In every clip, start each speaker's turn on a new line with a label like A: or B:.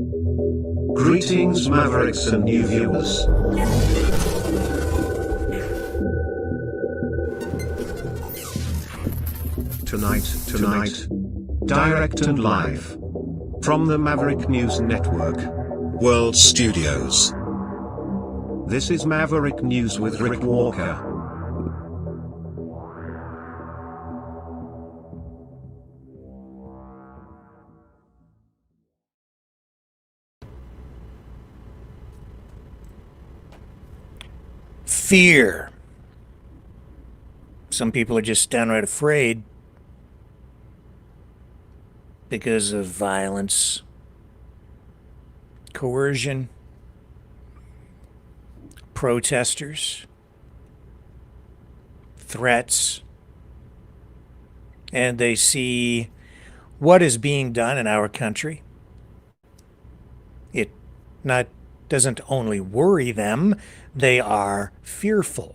A: Greetings Mavericks and new viewers. Tonight, direct and live, from the Maverick News Network, World Studios. This is Maverick News with Rick Walker.
B: Fear. Some people are just downright afraid because of violence, coercion, protesters, threats, and they see what is being done in our country. It doesn't only worry them, they are fearful.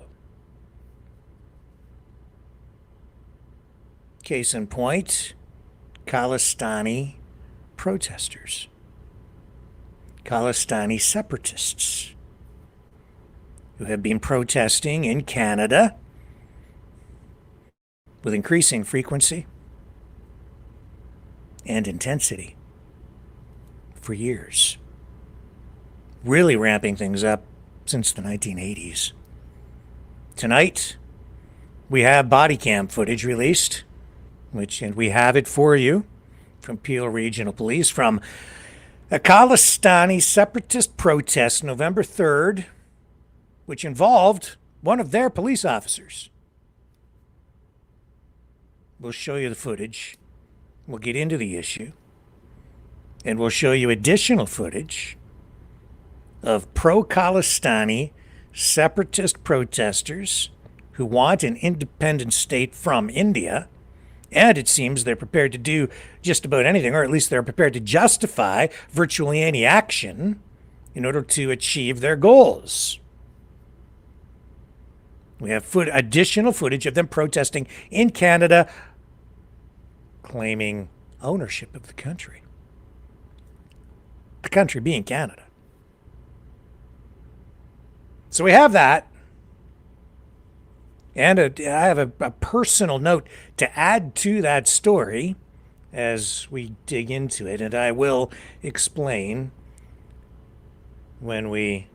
B: Case in point, Khalistani protesters, Khalistani separatists who have been protesting in Canada with increasing frequency and intensity for years, really ramping things up since the 1980s. Tonight, we have body cam footage released, and we have it for you from Peel Regional Police from a Khalistani separatist protest November 3rd, which involved one of their police officers. We'll show you the footage. We'll get into the issue. And we'll show you additional footage of pro-Khalistani separatist protesters who want an independent state from India. And it seems they're prepared to do just about anything, or at least they're prepared to justify virtually any action in order to achieve their goals. We have additional footage of them protesting in Canada, claiming ownership of the country. The country being Canada. So we have that. And I have a personal note to add to that story as we dig into it, and I will explain when we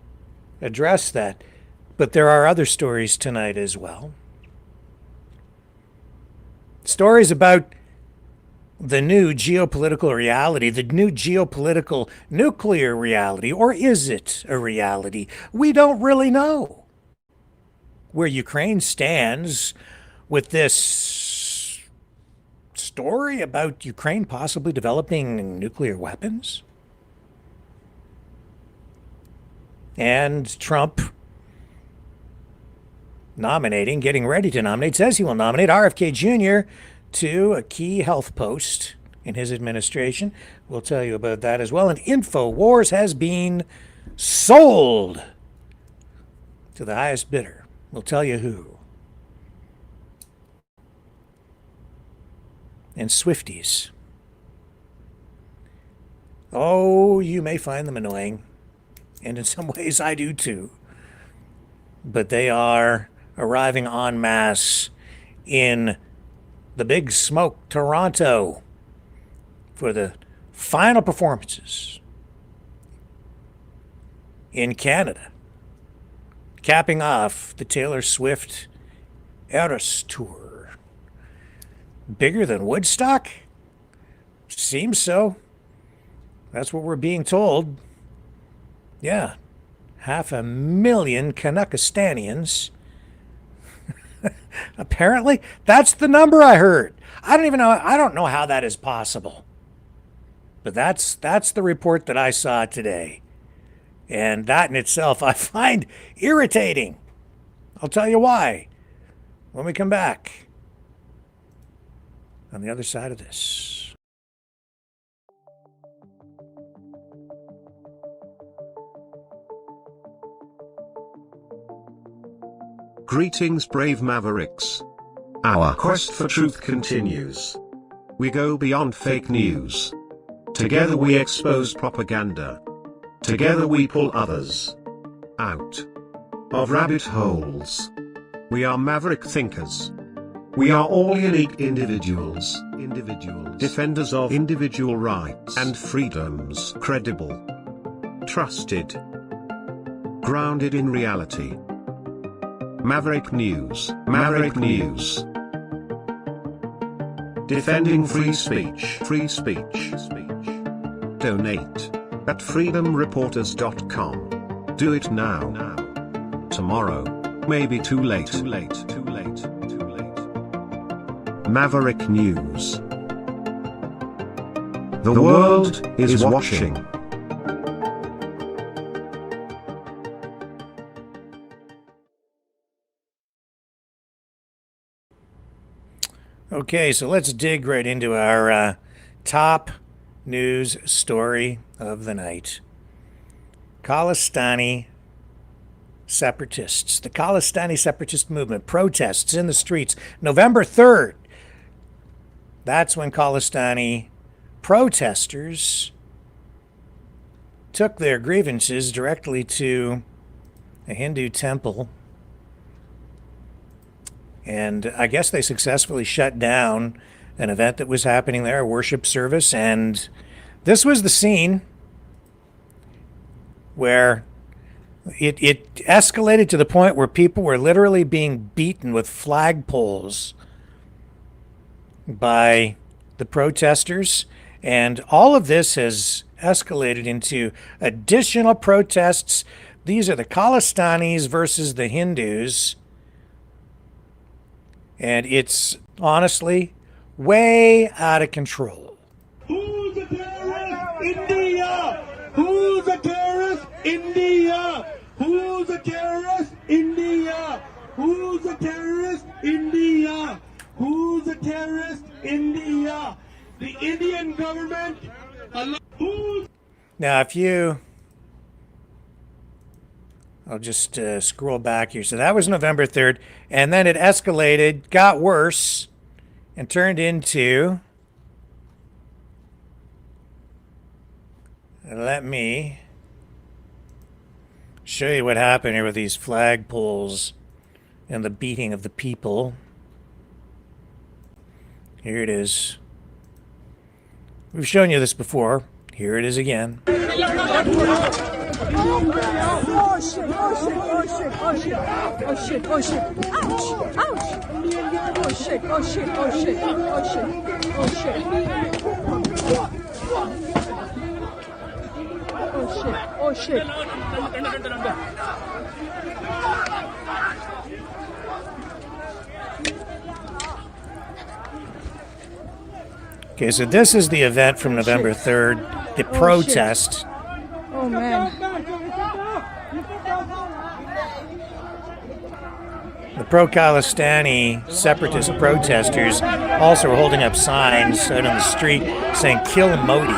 B: address that. But there are other stories tonight as well. Stories about the new geopolitical reality, the new geopolitical nuclear reality, or is it a reality? We don't really know. Where Ukraine stands with this story about Ukraine possibly developing nuclear weapons. And Trump getting ready to nominate, says he will nominate RFK Jr. to a key health post in his administration. We'll tell you about that as well. And Infowars has been sold to the highest bidder. We'll tell you who. And Swifties. Oh, you may find them annoying. And in some ways I do too. But they are arriving en masse in the Big Smoke, Toronto, for the final performances in Canada, capping off the Taylor Swift Eras Tour. Bigger than Woodstock? Seems so. That's what we're being told. Yeah, 500,000 Khalistanians. Apparently, that's the number I heard. I don't know how that is possible. But that's the report that I saw today. And that in itself I find irritating. I'll tell you why when we come back on the other side of this.
A: Greetings brave Mavericks. Our quest for truth continues. We go beyond fake news. Together we expose propaganda. Together we pull others out of rabbit holes. We are maverick thinkers. We are all unique individuals, defenders of individual rights and freedoms, credible, trusted, grounded in reality. Maverick News, Maverick News. Defending free speech, free speech. Donate at freedomreporters.com. Do it now. Tomorrow may be too late. Maverick News. The world is watching.
B: Okay, so let's dig right into our top news story of the night. Khalistani separatists. The Khalistani separatist movement protests in the streets November 3rd. That's when Khalistani protesters took their grievances directly to a Hindu temple. And I guess they successfully shut down an event that was happening there, a worship service. And this was the scene where it escalated to the point where people were literally being beaten with flagpoles by the protesters. And all of this has escalated into additional protests. These are the Khalistanis versus the Hindus. And it's honestly way out of control.
C: Who's the terrorist? India! Who's the terrorist? India! Who's the terrorist? India! Who's the terrorist? India! Who's the terrorist? India! The Indian government.
B: Now, I'll just scroll back here. So that was November 3rd. And then it escalated, got worse, and turned into... Let me show you what happened here with these flagpoles and the beating of the people. Here it is. We've shown you this before. Here it is again.
D: Oh shit, oh shit, oh shit, oh shit, oh shit, oh shit, ouch, ouch, oh shit, oh shit, oh shit, oh shit, oh shit, oh shit, oh shit.
B: Okay, so this is the event from November 3rd, the protest.
D: Oh man.
B: The pro-Khalistani separatist protesters also were holding up signs out on the street saying, "Kill Modi."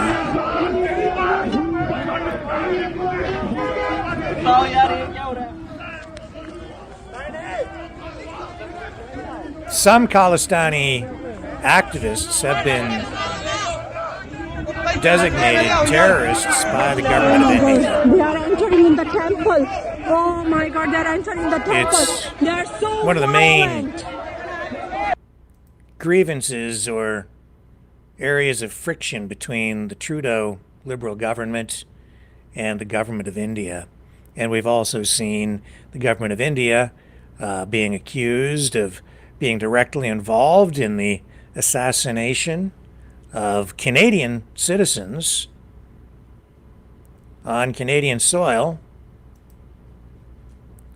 B: Some Khalistani activists have been designated terrorists by the government of India.
D: They are entering in the temple. Oh my God, they're entering the temple.
B: It's
D: they're so
B: one of the main
D: violent.
B: grievances or areas of friction between the Trudeau Liberal government and the government of India. And we've also seen the government of India being accused of being directly involved in the assassination of Canadian citizens on Canadian soil.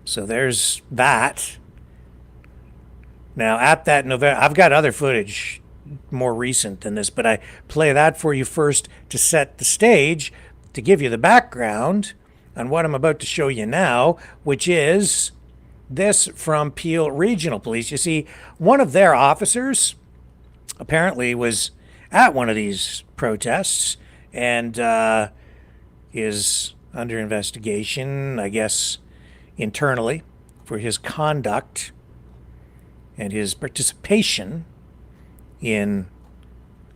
B: So there's that. Now, at that November, I've got other footage more recent than this, but I play that for you first to set the stage, to give you the background on what I'm about to show you now, which is this from Peel Regional Police. You see, one of their officers apparently was at one of these protests and is under investigation, I guess, internally for his conduct and his participation in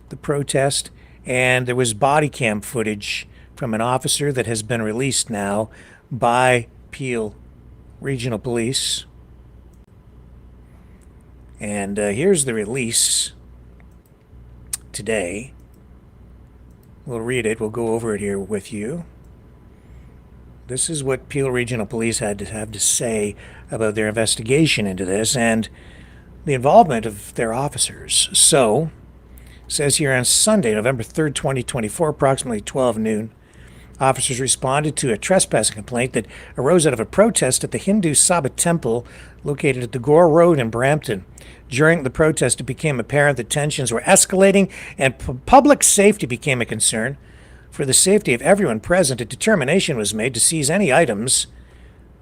B: the protest And there was body cam footage from an officer that has been released now by Peel Regional Police. And here's the release today. We'll read it. We'll go over it here with you. This is what Peel Regional Police had to have to say about their investigation into this and the involvement of their officers. So, it says here on Sunday, November 3rd, 2024, approximately 12 noon, officers responded to a trespassing complaint that arose out of a protest at the Hindu Sabha temple located at the Gore Road in Brampton. During the protest, it became apparent that tensions were escalating and public safety became a concern. For the safety of everyone present, a determination was made to seize any items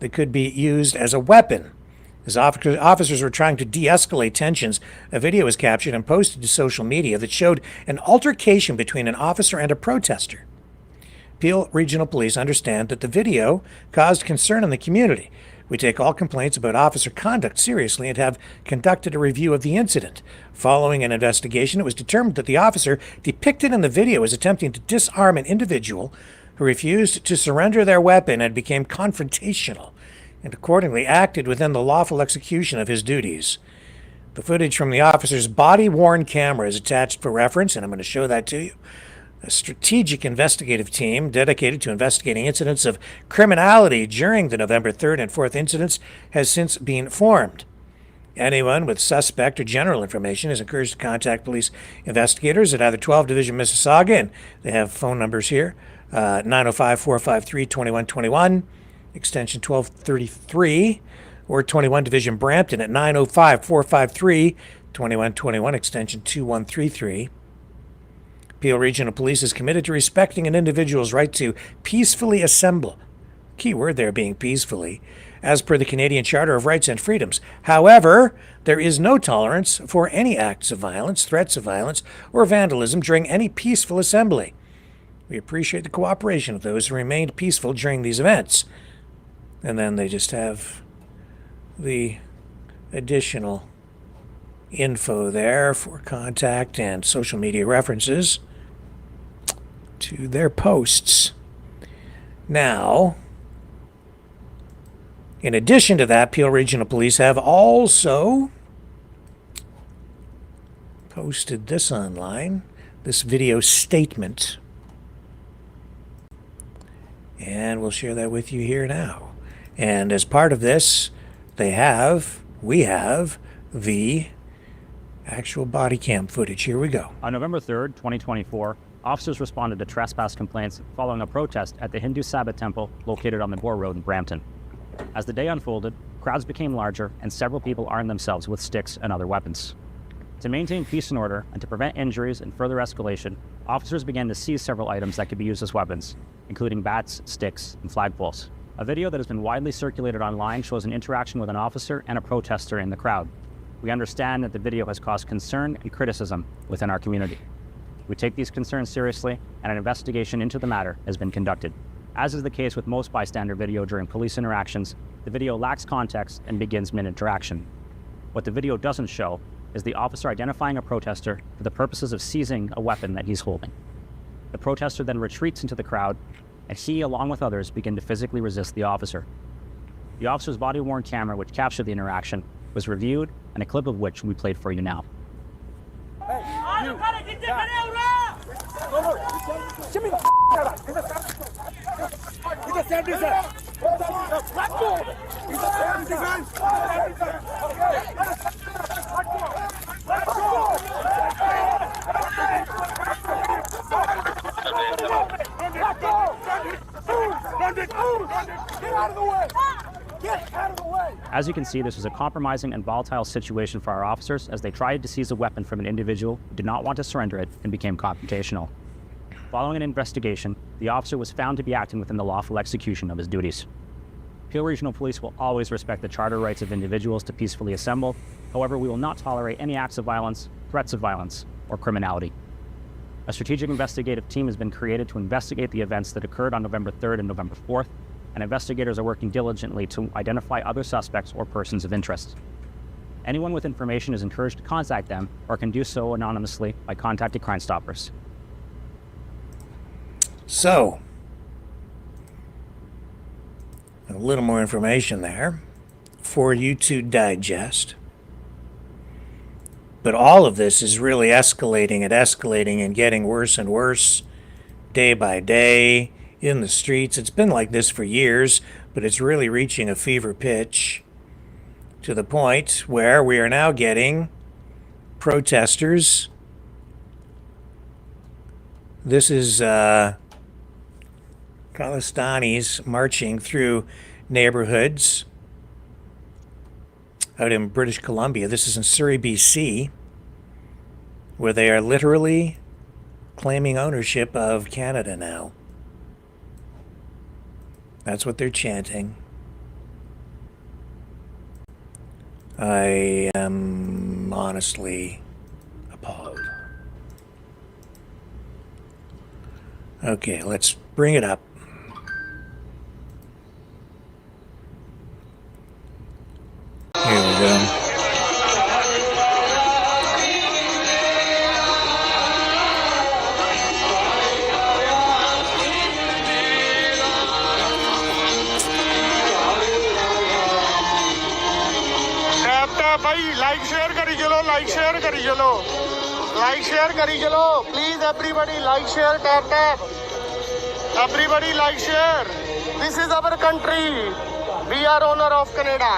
B: that could be used as a weapon. As officers were trying to de-escalate tensions, a video was captured and posted to social media that showed an altercation between an officer and a protester. Peel Regional Police understand that the video caused concern in the community. We take all complaints about officer conduct seriously and have conducted a review of the incident. Following an investigation, it was determined that the officer depicted in the video was attempting to disarm an individual who refused to surrender their weapon and became confrontational, and accordingly acted within the lawful execution of his duties. The footage from the officer's body-worn camera is attached for reference, and I'm going to show that to you. A strategic investigative team dedicated to investigating incidents of criminality during the November 3rd and 4th incidents has since been formed. Anyone with suspect or general information is encouraged to contact police investigators at either 12 Division Mississauga, and they have phone numbers here, 905-453-2121, extension 1233, or 21 Division Brampton at 905-453-2121, extension 2133. Peel Regional Police is committed to respecting an individual's right to peacefully assemble. Key word there being peacefully, as per the Canadian Charter of Rights and Freedoms. However, there is no tolerance for any acts of violence, threats of violence, or vandalism during any peaceful assembly. We appreciate the cooperation of those who remained peaceful during these events. And then they just have the additional info there for contact and social media references to their posts. Now, in addition to that, Peel Regional Police have also posted this online, this video statement. And we'll share that with you here now. And as part of this, we have the actual body cam footage. Here we go.
E: On November 3rd, 2024, officers responded to trespass complaints following a protest at the Hindu Sabha temple located on the Gore Road in Brampton. As the day unfolded, crowds became larger and several people armed themselves with sticks and other weapons. To maintain peace and order and to prevent injuries and further escalation, officers began to seize several items that could be used as weapons, including bats, sticks, and flagpoles. A video that has been widely circulated online shows an interaction with an officer and a protester in the crowd. We understand that the video has caused concern and criticism within our community. We take these concerns seriously, and an investigation into the matter has been conducted. As is the case with most bystander video during police interactions, the video lacks context and begins mid-interaction. What the video doesn't show is the officer identifying a protester for the purposes of seizing a weapon that he's holding. The protester then retreats into the crowd, and he, along with others, begin to physically resist the officer. The officer's body-worn camera, which captured the interaction, was reviewed, and a clip of which we played for you now. As you can see, this was a compromising and volatile situation for our officers as they tried to seize a weapon from an individual who did not want to surrender it and became confrontational. Following an investigation, the officer was found to be acting within the lawful execution of his duties. Peel Regional Police will always respect the charter rights of individuals to peacefully assemble. However, we will not tolerate any acts of violence, threats of violence, or criminality. A strategic investigative team has been created to investigate the events that occurred on November 3rd and November 4th, and investigators are working diligently to identify other suspects or persons of interest. Anyone with information is encouraged to contact them or can do so anonymously by contacting Crime Stoppers.
B: So, a little more information there for you to digest. But all of this is really escalating and getting worse and worse day by day in the streets. It's been like this for years, but it's really reaching a fever pitch to the point where we are now getting protesters. This is Khalistanis marching through neighborhoods out in British Columbia. This is in Surrey, BC, where they are literally claiming ownership of Canada now. That's what they're chanting. I am honestly appalled. Okay, let's bring it up. Here we go.
F: भाई like share करी चलो please everybody like share tap everybody like share this is our country we are owner of Canada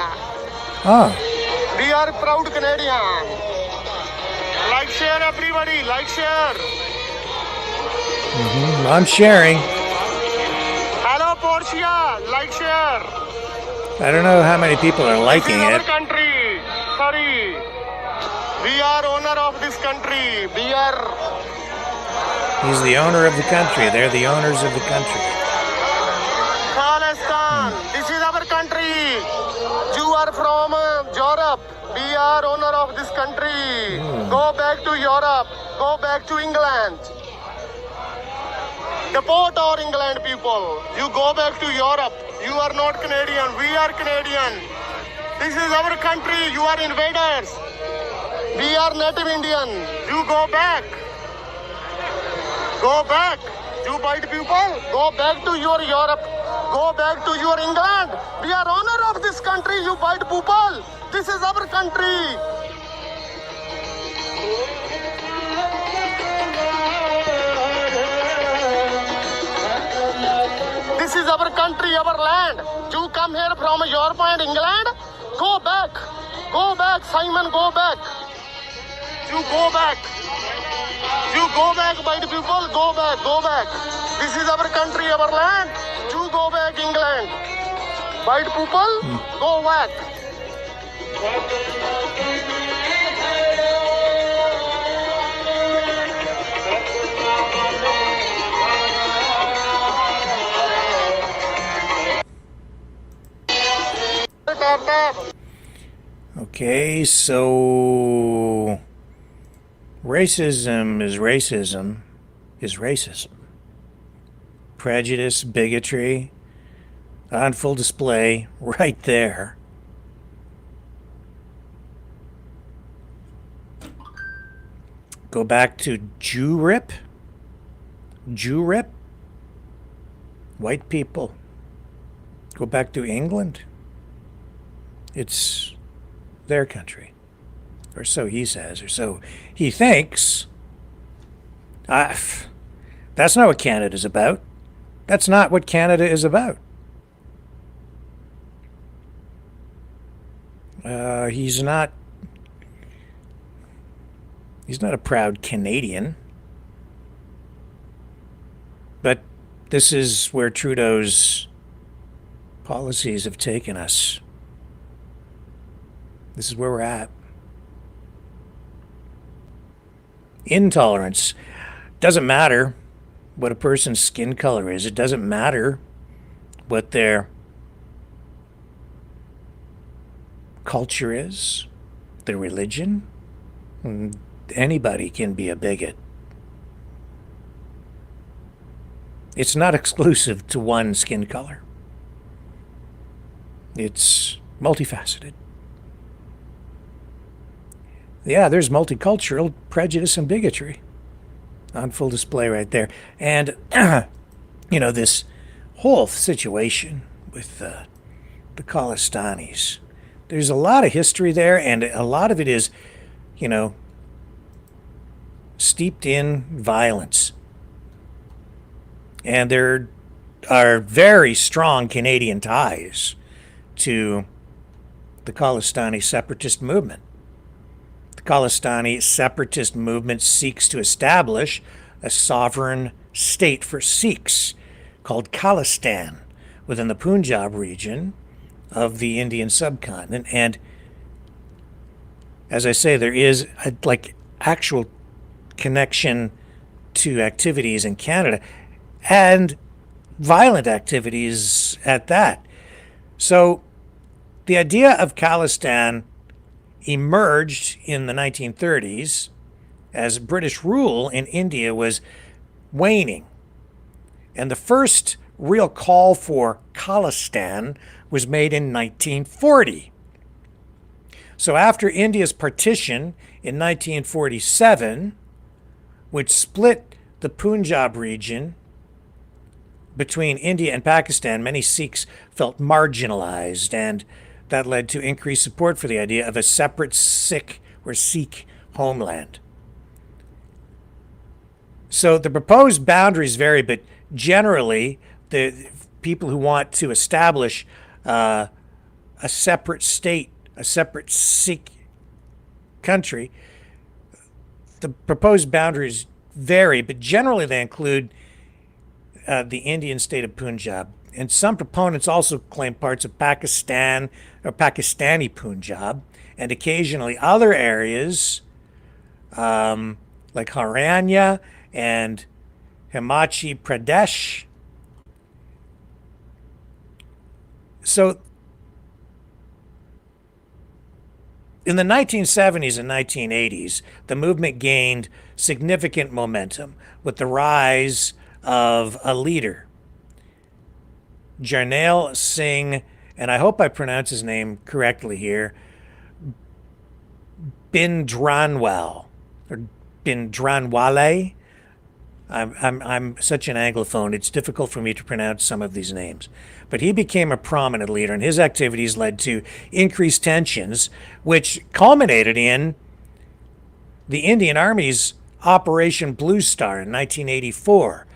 F: we are proud Canadian like share everybody like share
B: I'm sharing.
F: Hello Portia like share
B: I don't know how many people are liking
F: this is
B: it.
F: our country. Sorry, we are owner of this country. We are.
B: He's the owner of the country. They're the owners of the country.
F: Khalistani. This is our country. You are from Europe. We are owner of this country. Go back to Europe. Go back to England. Deport our England people. You go back to Europe. You are not Canadian. We are Canadian. This is our country. You are invaders. We are native Indian. You go back. Go back. You white people. Go back to your Europe. Go back to your England. We are owner of this country. You white people. This is our country. This is our country, our land. You come here from Europe and England. Go back. Go back, Simon, go back. You go back. You go back, white people. Go back, go back. This is our country, our land. You go back, England. White people, go back.
B: Okay, so racism is racism. Prejudice, bigotry, on full display right there. Go back to Jewrip. White people. Go back to England. It's their country. Or so he says, or so he thinks. That's not what Canada's about. That's not what Canada is about. He's not a proud Canadian. But this is where Trudeau's policies have taken us. This is where we're at. Intolerance. Doesn't matter what a person's skin color is. It doesn't matter what their culture is, their religion. Anybody can be a bigot. It's not exclusive to one skin color. It's multifaceted. Yeah, there's multicultural prejudice and bigotry on full display right there. And this whole situation with the Khalistanis. There's a lot of history there, and a lot of it is, steeped in violence. And there are very strong Canadian ties to the Khalistani separatist movement. The Khalistani separatist movement seeks to establish a sovereign state for Sikhs called Khalistan within the Punjab region of the Indian subcontinent. And as I say, there is a actual connection to activities in Canada, and violent activities at that. So the idea of Khalistan emerged in the 1930s as British rule in India was waning. And the first real call for Khalistan was made in 1940. So after India's partition in 1947, which split the Punjab region between India and Pakistan, many Sikhs felt marginalized, and that led to increased support for the idea of a separate Sikh homeland. So the proposed boundaries vary, but generally the people who want to establish a separate state, a separate Sikh country, the proposed boundaries vary, but generally they include the Indian state of Punjab. And some proponents also claim parts of Pakistan or Pakistani Punjab, and occasionally other areas like Haryana and Himachal Pradesh. So in the 1970s and 1980s, the movement gained significant momentum with the rise of a leader, Jarnail Singh, and I hope I pronounce his name correctly here, Bhindranwale, or Bhindranwale. I'm such an Anglophone, it's difficult for me to pronounce some of these names. But he became a prominent leader, and his activities led to increased tensions, which culminated in the Indian Army's Operation Blue Star in 1984,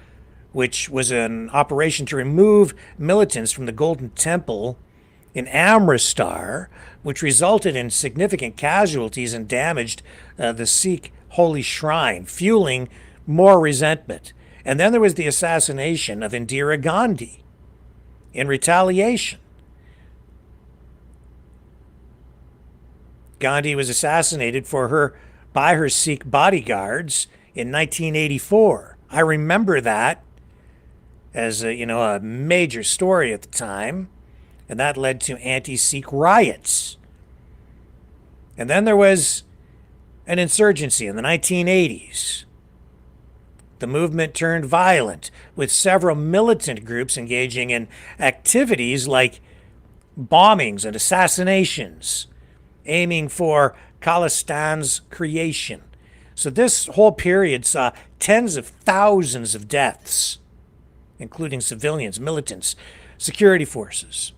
B: which was an operation to remove militants from the Golden Temple in Amritsar, which resulted in significant casualties and damaged the Sikh holy shrine, fueling more resentment. And then there was the assassination of Indira Gandhi in retaliation. Gandhi was assassinated by her Sikh bodyguards in 1984. I remember that as a major story at the time, and that led to anti-Sikh riots. And then there was an insurgency in the 1980s. The movement turned violent, with several militant groups engaging in activities like bombings and assassinations, aiming for Khalistan's creation. So this whole period saw tens of thousands of deaths, including civilians, militants, security forces.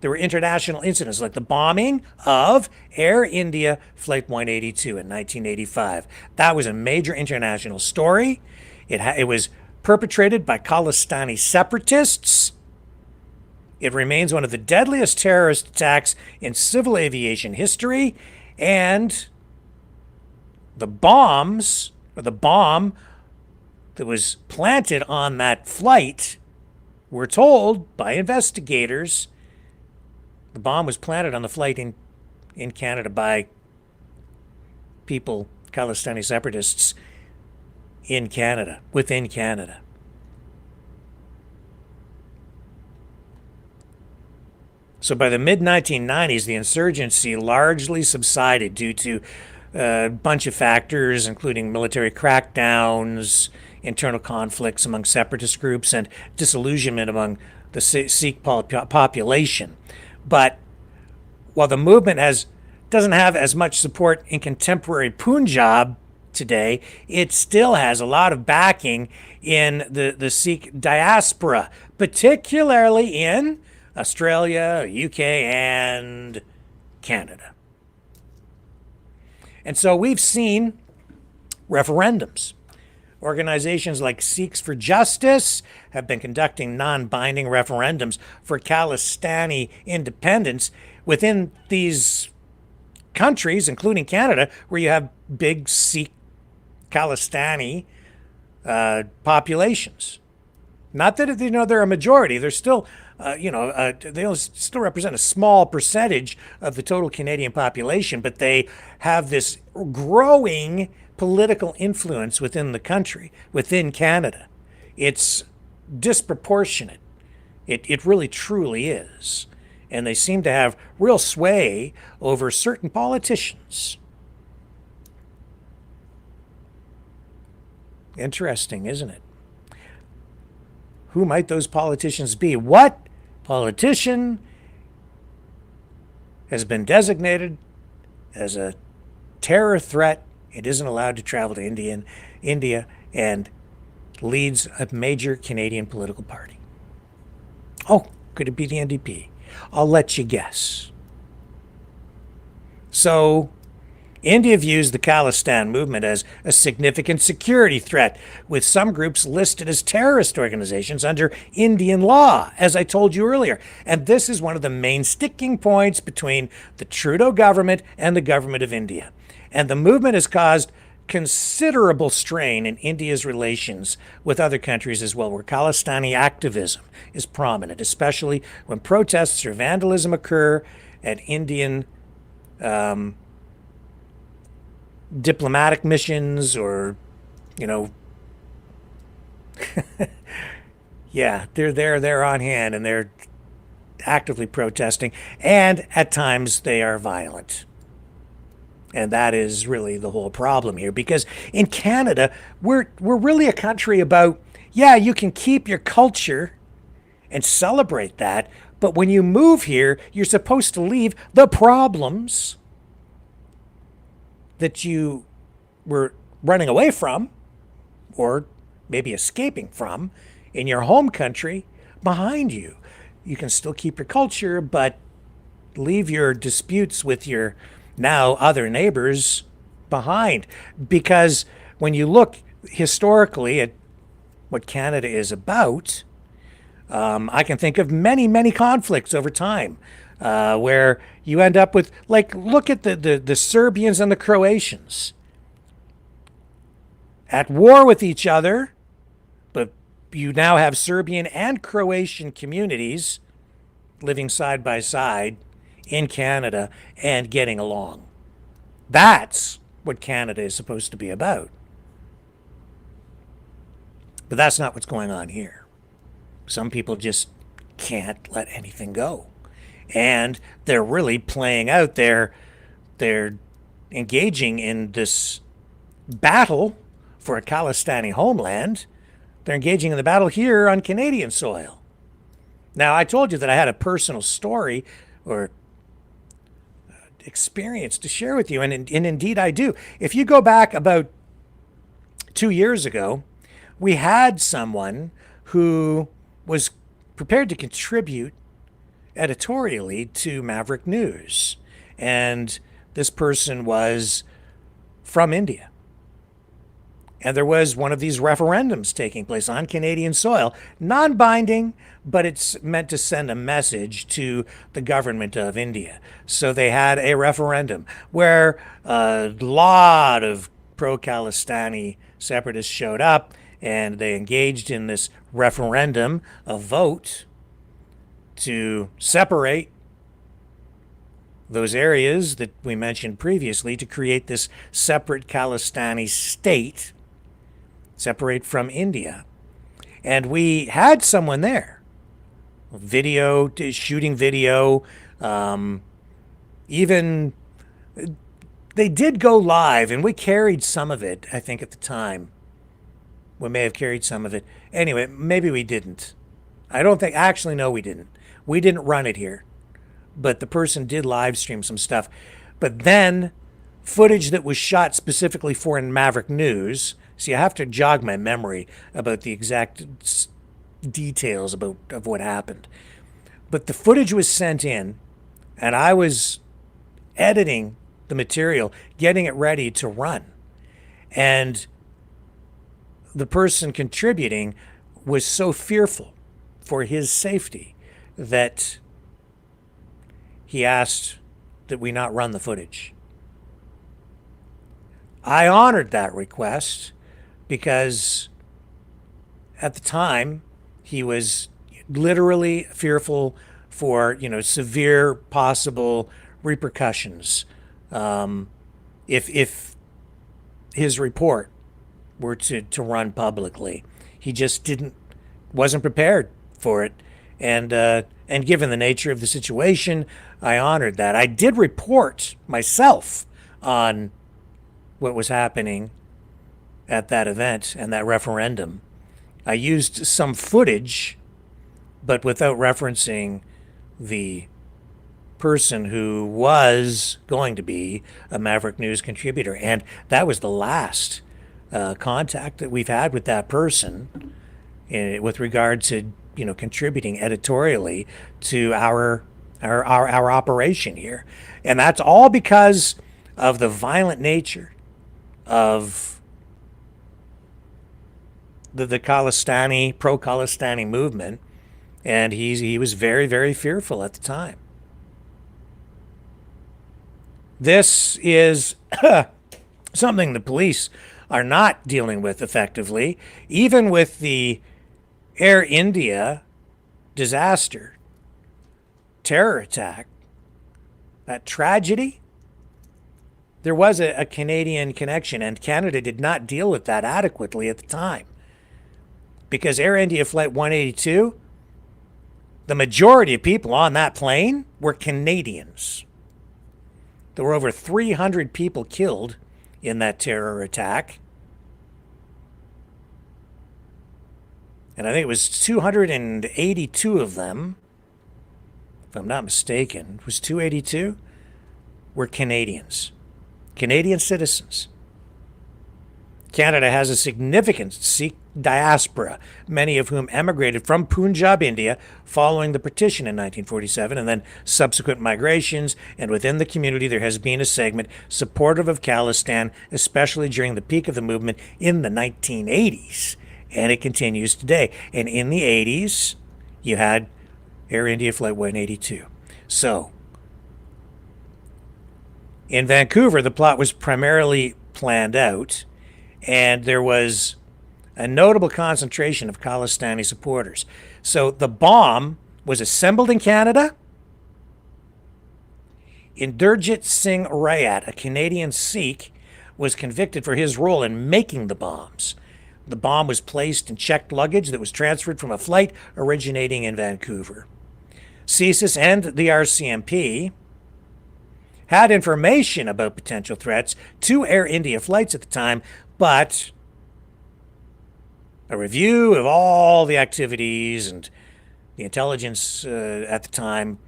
B: There were international incidents like the bombing of Air India Flight 182 in 1985. That was a major international story. It was perpetrated by Khalistani separatists. It remains one of the deadliest terrorist attacks in civil aviation history, and the bomb that was planted on that flight, we're told by investigators, the bomb was planted on the flight in Canada by people, Khalistani separatists, in Canada, within Canada. So by the mid-1990s, the insurgency largely subsided due to a bunch of factors, including military crackdowns, internal conflicts among separatist groups, and disillusionment among the Sikh population. But while the movement doesn't have as much support in contemporary Punjab today, it still has a lot of backing in the Sikh diaspora, particularly in Australia, UK, and Canada. And so we've seen referendums. Organizations like Sikhs for Justice have been conducting non-binding referendums for Khalistani independence within these countries, including Canada, where you have big Sikh Khalistani populations. Not that they're a majority; they're still, they still represent a small percentage of the total Canadian population, but they have this growing political influence within the country, within Canada. It's disproportionate. It really truly is. And they seem to have real sway over certain politicians. Interesting, isn't it? Who might those politicians be? What politician has been designated as a terror threat? It isn't allowed to travel to India and leads a major Canadian political party. Oh, could it be the NDP? I'll let you guess. So, India views the Khalistan movement as a significant security threat, with some groups listed as terrorist organizations under Indian law, as I told you earlier. And this is one of the main sticking points between the Trudeau government and the government of India. And the movement has caused considerable strain in India's relations with other countries as well, where Khalistani activism is prominent, especially when protests or vandalism occur at Indian diplomatic missions or, yeah, they're on hand and they're actively protesting, and at times they are violent. And that is really the whole problem here, because in Canada, we're really a country about, yeah, you can keep your culture and celebrate that, but when you move here, you're supposed to leave the problems that you were running away from, or maybe escaping from, in your home country behind you. You can still keep your culture, but leave your disputes with your now other neighbors behind. Because when you look historically at what Canada is about, I can think of many, many conflicts over time where you end up with, like, look at the Serbians and the Croatians at war with each other, but you now have Serbian and Croatian communities living side by side in Canada and getting along. That's what Canada is supposed to be about. But that's not what's going on here. Some people just can't let anything go. And they're really playing out they're engaging in this battle for a Khalistani homeland. They're engaging in the battle here on Canadian soil. Now, I told you that I had a personal story or experience to share with you, and indeed I do. If you go back about 2 years ago, we had someone who was prepared to contribute editorially to Maverick News, and this person was from India. And there was one of these referendums taking place on Canadian soil, non-binding, but it's meant to send a message to the government of India. So they had a referendum where a lot of pro-Khalistani separatists showed up, and they engaged in this referendum, a vote to separate those areas that we mentioned previously, to create this separate Khalistani state, separate from India. And we had someone there, shooting video, even they did go live, and we carried some of it, I think, at the time. We may have carried some of it. Anyway, maybe we didn't. I don't think, actually, no, we didn't. We didn't run it here. But the person did live stream some stuff. But then footage that was shot specifically for in Maverick News. See, I have to jog my memory about the exact details of what happened. But the footage was sent in, and I was editing the material, getting it ready to run. And the person contributing was so fearful for his safety that he asked that we not run the footage. I honored that request because at the time he was literally fearful for, severe possible repercussions if his report were to run publicly. He just wasn't prepared for it, and given the nature of the situation, I honored that. I did report myself on what was happening at that event and that referendum. I used some footage, but without referencing the person who was going to be a Maverick News contributor. And that was the last contact that we've had with that person with regard to, contributing editorially to our operation here. And that's all because of the violent nature of the Khalistani, pro-Khalistani movement. And he was very, very fearful at the time. This is something the police are not dealing with effectively, even with the Air India disaster, terror attack, that tragedy. There was a Canadian connection, and Canada did not deal with that adequately at the time. Because Air India Flight 182, the majority of people on that plane were Canadians. There were over 300 people killed in that terror attack. And I think it was 282 of them, if I'm not mistaken, it was 282, were Canadians. Canadian citizens. Canada has a significant Sikh diaspora, many of whom emigrated from Punjab, India, following the partition in 1947 and then subsequent migrations. And within the community, there has been a segment supportive of Khalistan, especially during the peak of the movement in the 1980s. And it continues today. And in the 80s, you had Air India Flight 182. So, in Vancouver, the plot was primarily planned out, and there was a notable concentration of Khalistani supporters. So the bomb was assembled in Canada. Inderjit Singh Rayat, a Canadian Sikh, was convicted for his role in making the bombs. The bomb was placed in checked luggage that was transferred from a flight originating in Vancouver. CSIS and the RCMP had information about potential threats to Air India flights at the time, but a review of all the activities and the intelligence at the time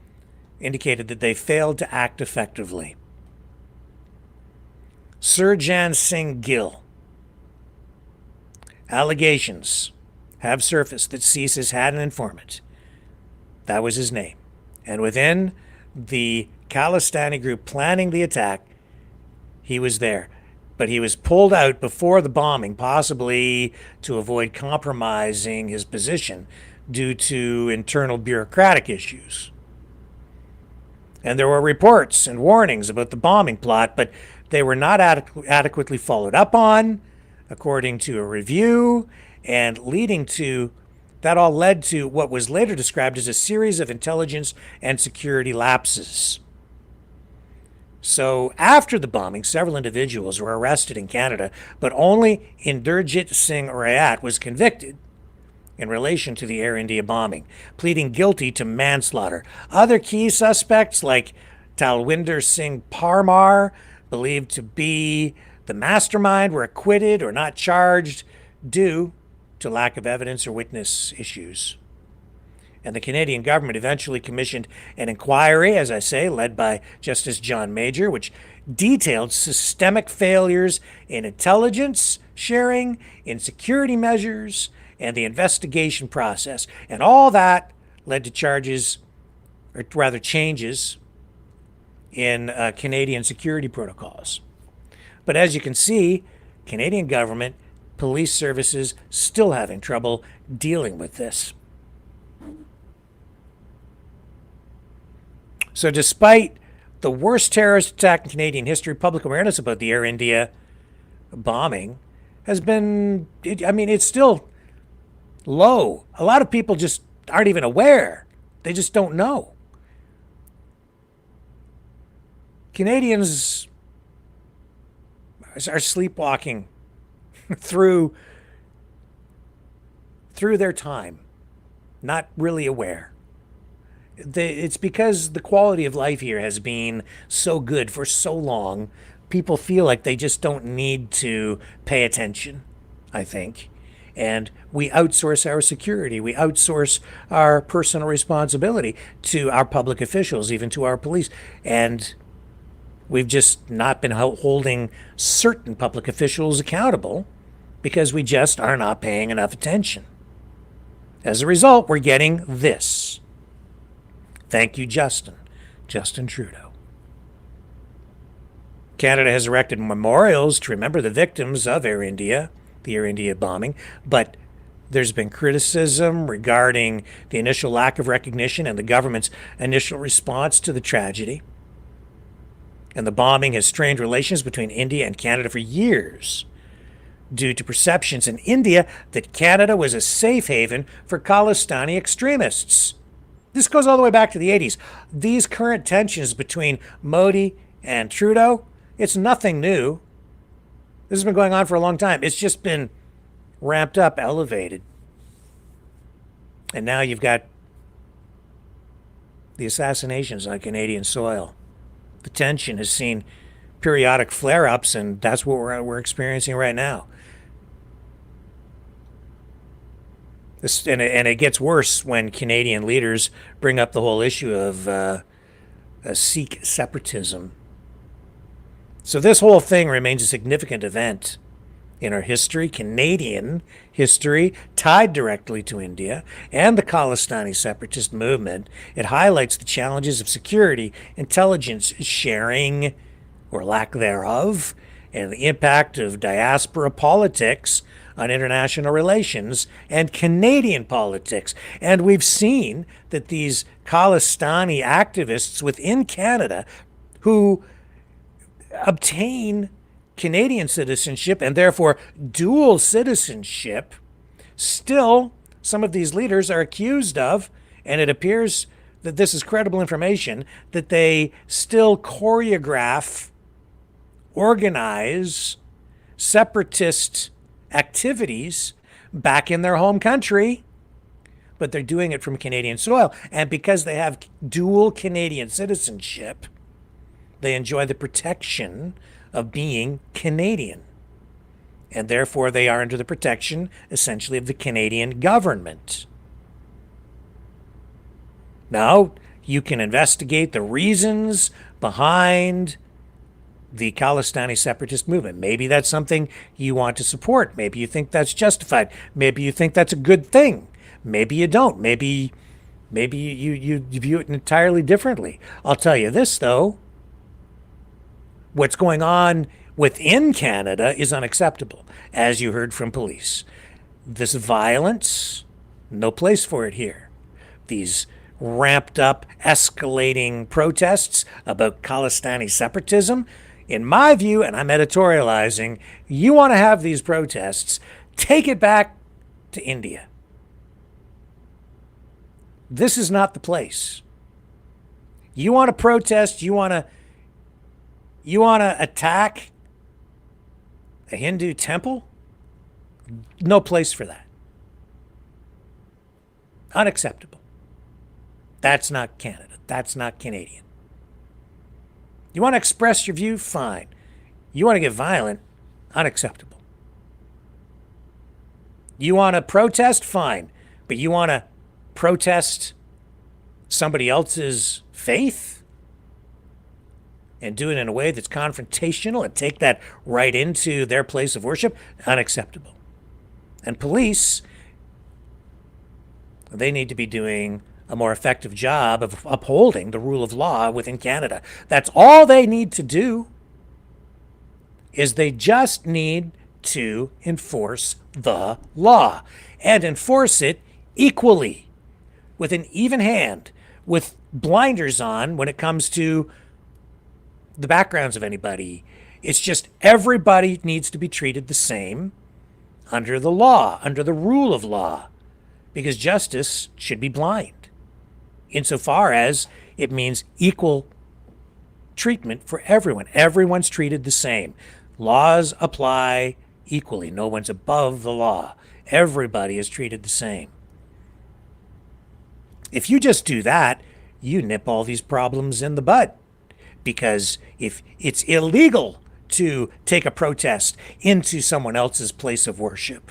B: indicated that they failed to act effectively. Surjan Singh Gill. Allegations have surfaced that CSIS had an informant. That was his name. And within the Khalistani group planning the attack, he was there. But he was pulled out before the bombing, possibly to avoid compromising his position due to internal bureaucratic issues. And there were reports and warnings about the bombing plot, but they were not adequately followed up on, according to a review, and that all led to what was later described as a series of intelligence and security lapses. So after the bombing, several individuals were arrested in Canada, but only Inderjit Singh Rayat was convicted in relation to the Air India bombing, pleading guilty to manslaughter. Other key suspects like Talwinder Singh Parmar, believed to be the mastermind, were acquitted or not charged due to lack of evidence or witness issues. And the Canadian government eventually commissioned an inquiry, as I say, led by Justice John Major, which detailed systemic failures in intelligence sharing, in security measures, and the investigation process. And all that led to charges, or rather changes, in Canadian security protocols. But as you can see, Canadian government, police services still having trouble dealing with this. So despite the worst terrorist attack in Canadian history, public awareness about the Air India bombing has been, it's still low. A lot of people just aren't even aware. They just don't know. Canadians are sleepwalking through their time, not really aware. It's because the quality of life here has been so good for so long, people feel like they just don't need to pay attention, I think. And we outsource our security. We outsource our personal responsibility to our public officials, even to our police. And we've just not been holding certain public officials accountable because we just are not paying enough attention. As a result, we're getting this. Thank you, Justin Trudeau. Canada has erected memorials to remember the victims of Air India, the Air India bombing, but there's been criticism regarding the initial lack of recognition and the government's initial response to the tragedy. And the bombing has strained relations between India and Canada for years due to perceptions in India that Canada was a safe haven for Khalistani extremists. This goes all the way back to the 80s. These current tensions between Modi and Trudeau, it's nothing new. This has been going on for a long time. It's just been ramped up, elevated. And now you've got the assassinations on Canadian soil. The tension has seen periodic flare-ups, and that's what we're experiencing right now. And it gets worse when Canadian leaders bring up the whole issue of Sikh separatism. So this whole thing remains a significant event in our history, Canadian history, tied directly to India and the Khalistani separatist movement. It highlights the challenges of security, intelligence sharing, or lack thereof, and the impact of diaspora politics on international relations and Canadian politics. And we've seen that these Khalistani activists within Canada who obtain Canadian citizenship and therefore dual citizenship, still some of these leaders are accused of, and it appears that this is credible information, that they still choreograph, organize separatist activities back in their home country, but they're doing it from Canadian soil. And because they have dual Canadian citizenship, they enjoy the protection of being Canadian. And therefore they are under the protection, essentially, of the Canadian government. Now, you can investigate the reasons behind the Khalistani separatist movement. Maybe that's something you want to support. Maybe you think that's justified. Maybe you think that's a good thing. Maybe you don't. Maybe you view it entirely differently. I'll tell you this, though. What's going on within Canada is unacceptable, as you heard from police. This violence, no place for it here. These ramped up, escalating protests about Khalistani separatism, in my view, and I'm editorializing, you want to have these protests, take it back to India. This is not the place. You want to protest, you want to attack a Hindu temple? No place for that. Unacceptable. That's not Canada. That's not Canadian. You want to express your view? Fine. You want to get violent? Unacceptable. You want to protest? Fine. But you want to protest somebody else's faith and do it in a way that's confrontational and take that right into their place of worship, unacceptable. And police, they need to be doing a more effective job of upholding the rule of law within Canada. That's all they need to do, is they just need to enforce the law and enforce it equally, with an even hand, with blinders on when it comes to the backgrounds of anybody. It's just everybody needs to be treated the same under the law, under the rule of law, because justice should be blind insofar as it means equal treatment for everyone. Everyone's treated the same. Laws apply equally. No one's above the law. Everybody is treated the same. If you just do that, you nip all these problems in the bud. Because if it's illegal to take a protest into someone else's place of worship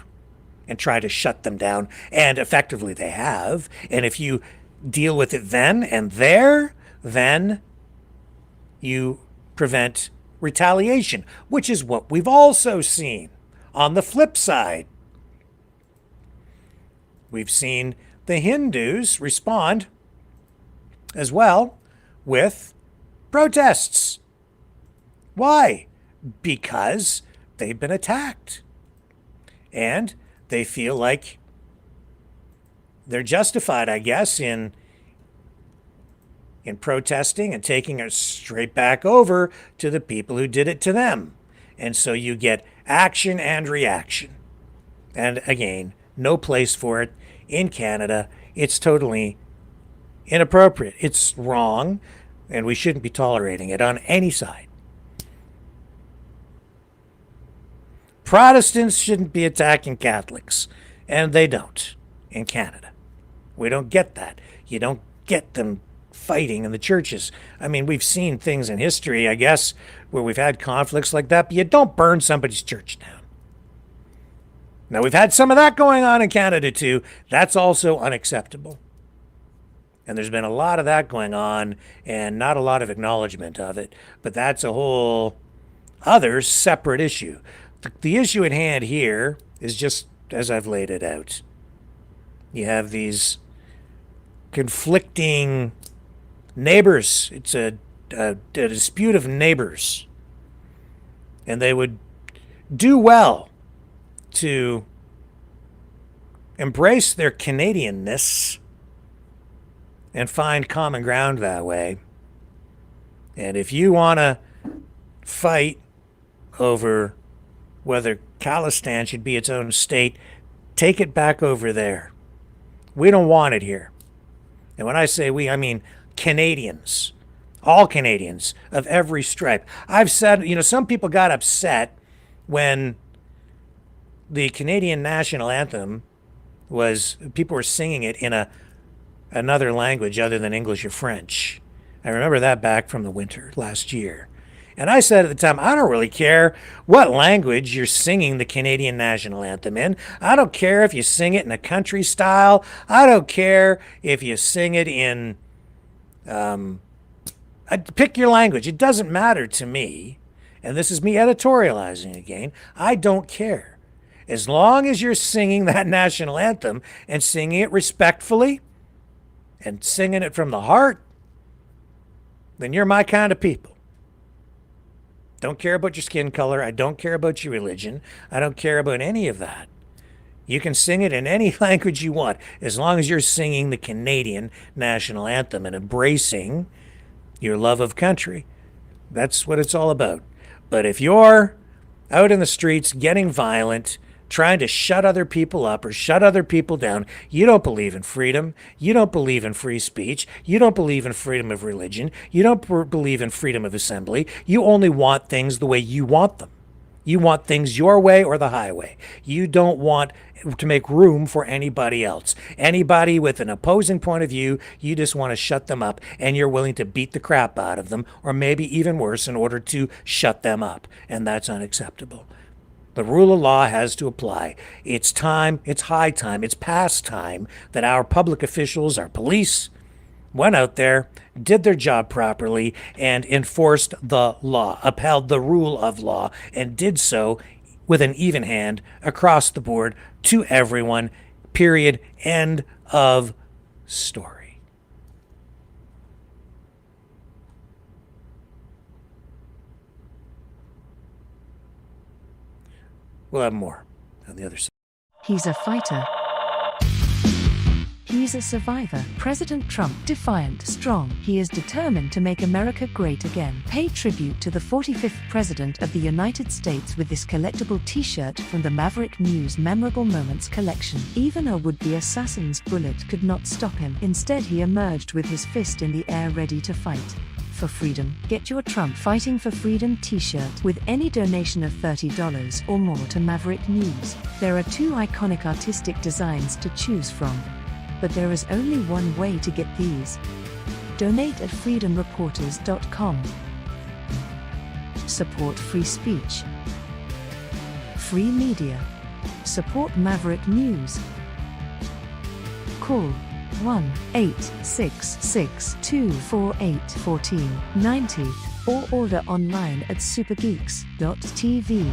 B: and try to shut them down, and effectively they have, and if you deal with it then and there, then you prevent retaliation, which is what we've also seen on the flip side. We've seen the Hindus respond as well with protests. Why? Because they've been attacked. And they feel like they're justified, I guess, in protesting and taking it straight back over to the people who did it to them. And so you get action and reaction. And again, no place for it in Canada. It's totally inappropriate. It's wrong, and we shouldn't be tolerating it on any side. Protestants shouldn't be attacking Catholics, and they don't in Canada. We don't get that. You don't get them fighting in the churches. I mean, we've seen things in history, I guess, where we've had conflicts like that, but you don't burn somebody's church down. Now, we've had some of that going on in Canada, too. That's also unacceptable. And there's been a lot of that going on and not a lot of acknowledgement of it. But that's a whole other separate issue. The issue at hand here is just as I've laid it out. You have these conflicting neighbors. It's a dispute of neighbors. And they would do well to embrace their Canadianness and find common ground that way. And if you want to fight over whether Khalistan should be its own state, take it back over there. We don't want it here. And when I say we, I mean Canadians. All Canadians of every stripe. I've said, some people got upset when the Canadian national anthem people were singing it in another language other than English or French. I remember that back from the winter last year. And I said at the time, I don't really care what language you're singing the Canadian national anthem in. I don't care if you sing it in a country style. I don't care if you sing it in, pick your language. It doesn't matter to me. And this is me editorializing again. I don't care. As long as you're singing that national anthem and singing it respectfully and singing it from the heart, then you're my kind of people. Don't care about your skin color. I don't care about your religion. I don't care about any of that. You can sing it in any language you want, as long as you're singing the Canadian national anthem and embracing your love of country. That's what it's all about. But if you're out in the streets getting violent, trying to shut other people up or shut other people down, you don't believe in freedom. You don't believe in free speech. You don't believe in freedom of religion. You don't believe in freedom of assembly. You only want things the way you want them. You want things your way or the highway. You don't want to make room for anybody else. Anybody with an opposing point of view, you just want to shut them up, and you're willing to beat the crap out of them, or maybe even worse, in order to shut them up. And that's unacceptable. The rule of law has to apply. It's time, it's high time, it's past time that our public officials, our police, went out there, did their job properly, and enforced the law, upheld the rule of law, and did so with an even hand across the board to everyone. Period. End of story. We'll have more on the other side.
G: He's a fighter. He's a survivor. President Trump, defiant, strong. He is determined to make America great again. Pay tribute to the 45th President of the United States with this collectible t-shirt from the Maverick News Memorable Moments collection. Even a would-be assassin's bullet could not stop him. Instead, he emerged with his fist in the air ready to fight for freedom. Get your Trump Fighting for Freedom t-shirt with any donation of $30 or more to Maverick News. There are 2 iconic artistic designs to choose from, but there is only one way to get these. Donate at freedomreporters.com. Support free speech, free media. Support Maverick News. Call 1-866-248-1490 or order online at supergeeks.tv.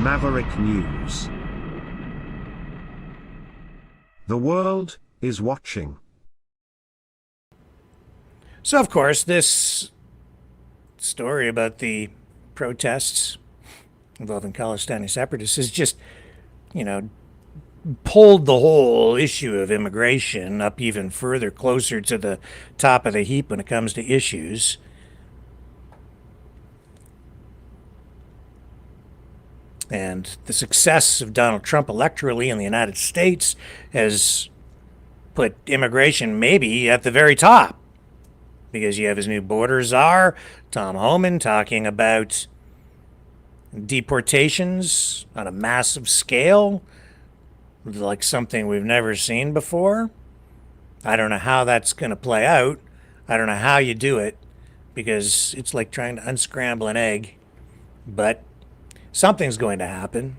A: Maverick News. The world is watching.
B: So, of course, this story about the protests involving Khalistani separatists is just, pulled the whole issue of immigration up even further closer to the top of the heap when it comes to issues. And the success of Donald Trump electorally in the United States has put immigration maybe at the very top. Because you have his new border czar, Tom Homan, talking about deportations on a massive scale, like something we've never seen before. I don't know how that's going to play out. I don't know how you do it, because it's like trying to unscramble an egg. But something's going to happen.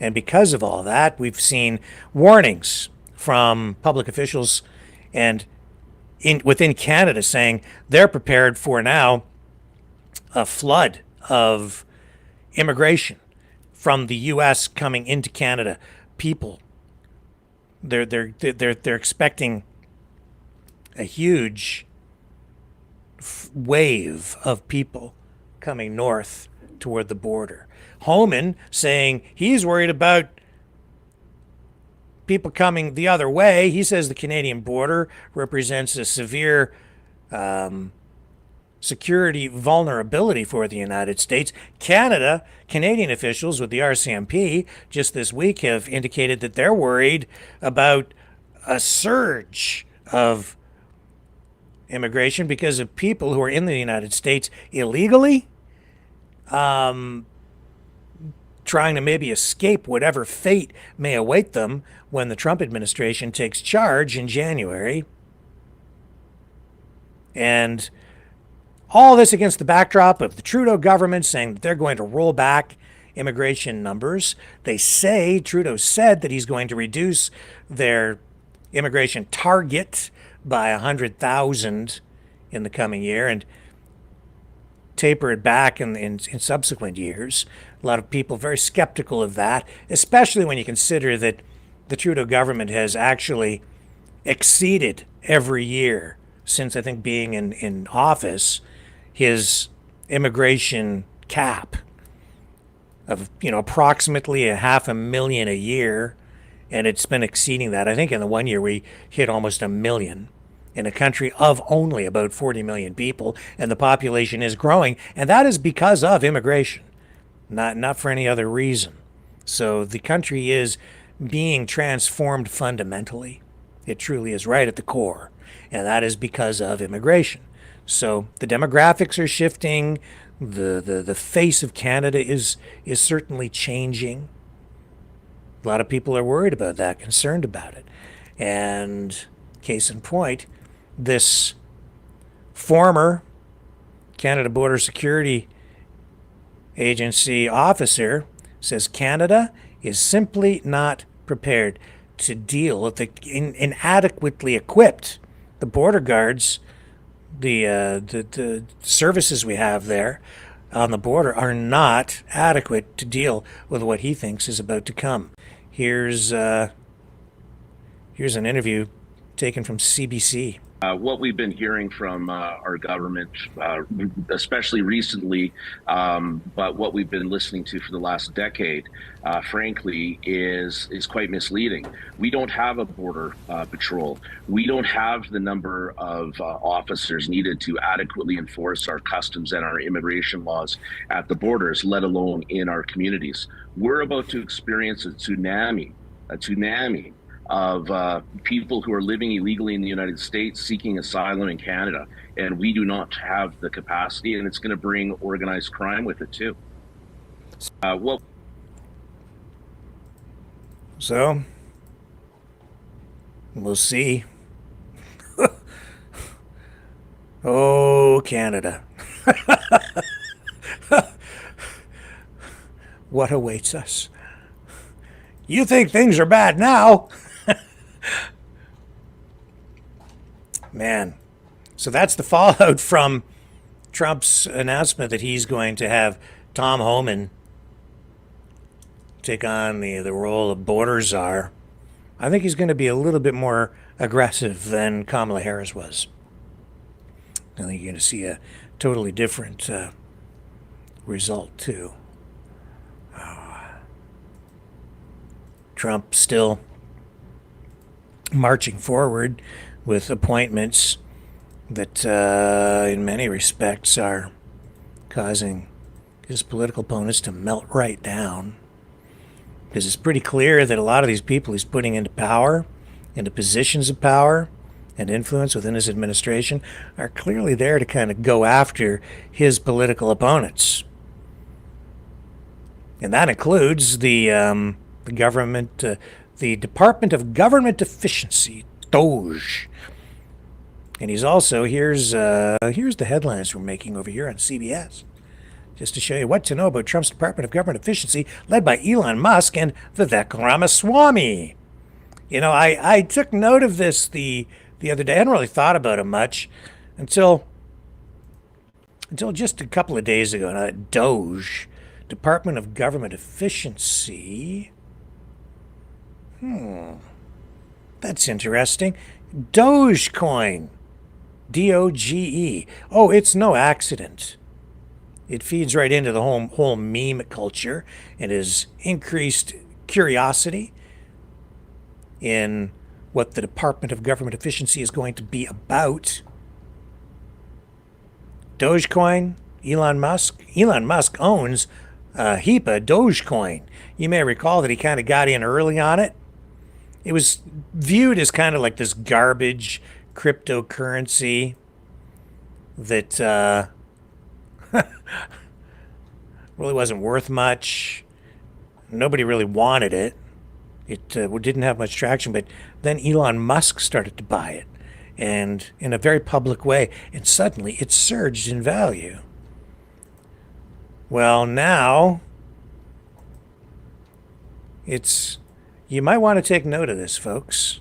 B: And because of all that, we've seen warnings from public officials and within Canada saying they're prepared for now a flood of immigration from the U.S. coming into Canada. People, they're expecting a huge wave of people coming north toward the border. Homan saying he's worried about people coming the other way. He says the Canadian border represents a severe security vulnerability for the United States. Canadian officials with the RCMP just this week have indicated that they're worried about a surge of immigration because of people who are in the United States illegally, trying to maybe escape whatever fate may await them when the Trump administration takes charge in January. And all this against the backdrop of the Trudeau government saying that they're going to roll back immigration numbers. Trudeau said that he's going to reduce their immigration target by 100,000 in the coming year and taper it back in subsequent years. A lot of people very skeptical of that, especially when you consider that the Trudeau government has actually exceeded every year since, I think, being in office, his immigration cap of, approximately 500,000 a year. And it's been exceeding that. I think in the 1 year we hit almost 1 million in a country of only about 40 million people, and the population is growing, and that is because of immigration, not for any other reason. So the country is being transformed fundamentally. It truly is, right at the core, and that is because of immigration. So the demographics are shifting. The face of Canada is certainly changing. A lot of people are worried about that, concerned about it. And case in point, this former Canada Border Security Agency officer says Canada is simply not prepared to deal with the inadequately equipped. The border guards, the services we have there on the border are not adequate to deal with what he thinks is about to come. Here's an interview taken from CBC.
H: What we've been hearing from our government, especially recently, but what we've been listening to for the last decade, frankly, is quite misleading. We don't have a border patrol. We don't have the number of officers needed to adequately enforce our customs and our immigration laws at the borders, let alone in our communities. We're about to experience a tsunami of people who are living illegally in the United States seeking asylum in Canada, and we do not have the capacity, and it's going to bring organized crime with it too.
B: So we'll see. Oh, Canada. What awaits us? You think things are bad now? Man. So that's the fallout from Trump's announcement that he's going to have Tom Homan take on the role of border czar. I think he's going to be a little bit more aggressive than Kamala Harris was. I think you're going to see a totally different result, too. Trump still marching forward with appointments that in many respects are causing his political opponents to melt right down, because it's pretty clear that a lot of these people he's putting into power, into positions of power and influence within his administration, are clearly there to kind of go after his political opponents. And that includes the government, the Department of Government Efficiency, DOGE. And he's also, here's the headlines we're making over here on CBS, just to show you what to know about Trump's Department of Government Efficiency, led by Elon Musk and Vivek Ramaswamy. I took note of this the other day. I hadn't really thought about it much until just a couple of days ago. DOGE, Department of Government Efficiency. That's interesting. Dogecoin. DOGE. Oh, it's no accident. It feeds right into the whole meme culture and has increased curiosity in what the Department of Government Efficiency is going to be about. Dogecoin, Elon Musk. Elon Musk owns a heap of Dogecoin. You may recall that he kind of got in early on it. It was viewed as kind of like this garbage cryptocurrency that really wasn't worth much. Nobody really wanted it. It didn't have much traction, but then Elon Musk started to buy it, and in a very public way, and suddenly it surged in value. Well, now you might want to take note of this, folks.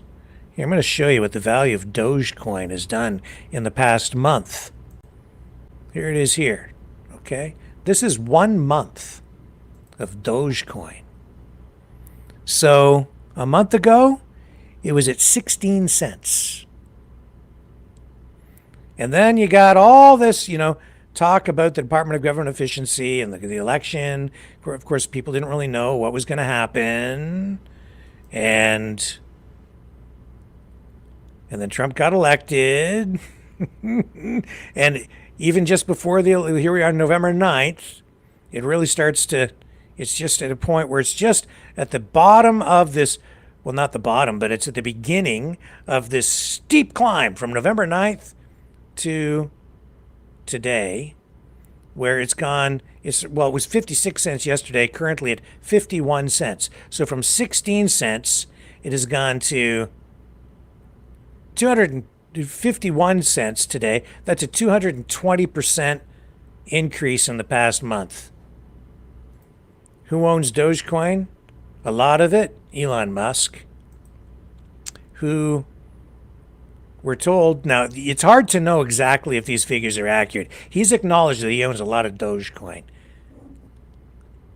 B: Here, I'm going to show you what the value of Dogecoin has done in the past month. Here it is here. Okay? This is 1 month of Dogecoin. So, a month ago, it was at 16 cents. And then you got all this, talk about the Department of Government Efficiency and the election. Of course, people didn't really know what was going to happen. And then Trump got elected. And even just before here we are, November 9th, it really starts to, it's just at a point where it's just at the bottom of this, well, not the bottom, but it's at the beginning of this steep climb from November 9th to today, where it's gone, it was 56 cents yesterday, currently at 51 cents. So from 16 cents, it has gone to 251 cents today. That's a 220% increase in the past month. Who owns Dogecoin? A lot of it, Elon Musk, who we're told, now it's hard to know exactly if these figures are accurate. He's acknowledged that he owns a lot of Dogecoin.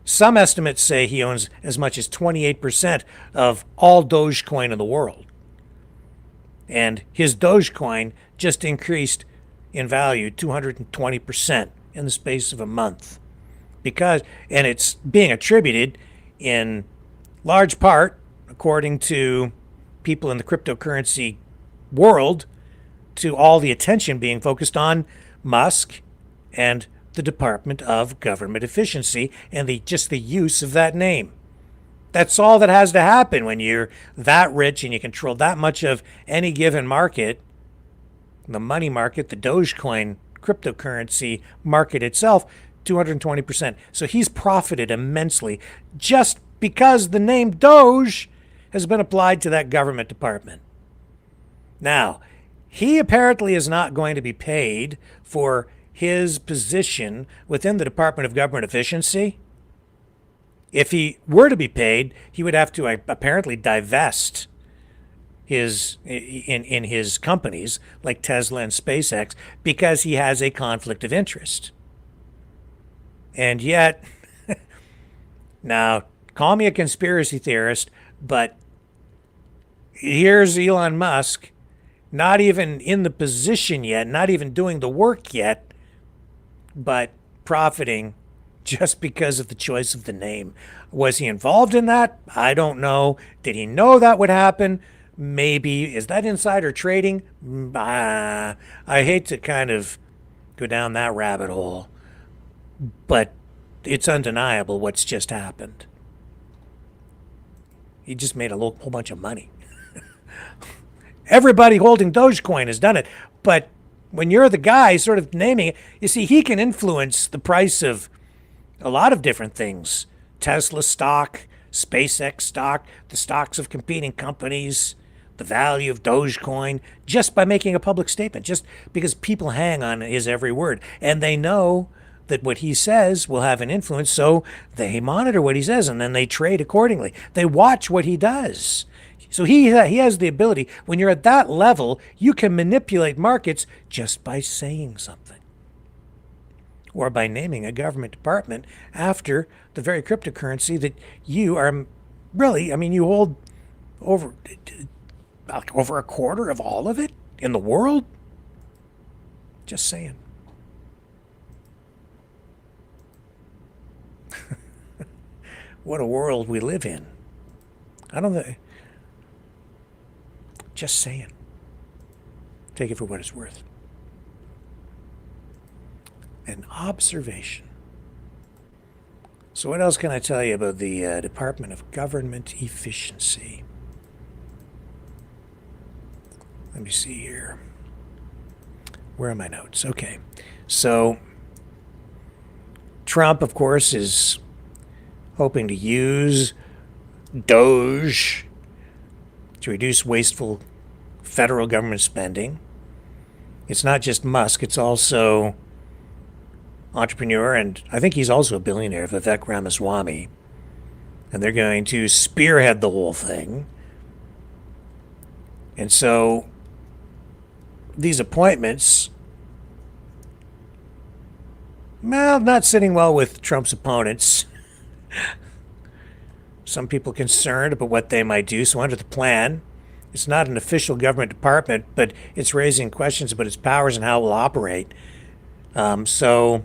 B: Some estimates say he owns as much as 28% of all Dogecoin in the world. And his Dogecoin just increased in value 220% in the space of a month. And it's being attributed in large part, according to people in the cryptocurrency world, to all the attention being focused on Musk and the Department of Government Efficiency and just the use of that name. That's all that has to happen when you're that rich and you control that much of any given market, the money market, the Dogecoin cryptocurrency market itself, 220%. So he's profited immensely just because the name Doge has been applied to that government department. Now, he apparently is not going to be paid for his position within the Department of Government Efficiency. If he were to be paid, he would have to apparently divest in his companies like Tesla and SpaceX because he has a conflict of interest. And yet, now, call me a conspiracy theorist, but here's Elon Musk, not even in the position yet, not even doing the work yet, but profiting just because of the choice of the name. Was he involved in that? I don't know. Did he know that would happen? Maybe. Is that insider trading? I hate to kind of go down that rabbit hole, but it's undeniable what's just happened. He just made a whole bunch of money. Everybody holding Dogecoin has done it, but when you're the guy sort of naming it, you see, he can influence the price of a lot of different things. Tesla stock, SpaceX stock, the stocks of competing companies, the value of Dogecoin, just by making a public statement, just because people hang on his every word. And they know that what he says will have an influence, so they monitor what he says, and then they trade accordingly. They watch what he does. So he has the ability, when you're at that level, you can manipulate markets just by saying something. Or by naming a government department after the very cryptocurrency that you are really, you hold over a quarter of all of it in the world? Just saying. What a world we live in. I don't know. Just saying. Take it for what it's worth. An observation. So what else can I tell you about the Department of Government Efficiency? Let me see here. Where are my notes? Okay. So Trump, of course, is hoping to use Doge to reduce wasteful federal government spending. It's not just Musk, it's also entrepreneur, and I think he's also a billionaire, Vivek Ramaswamy. And they're going to spearhead the whole thing. And so these appointments, well, not sitting well with Trump's opponents. Some people concerned about what they might do. So under the plan, it's not an official government department, but it's raising questions about its powers and how it will operate. So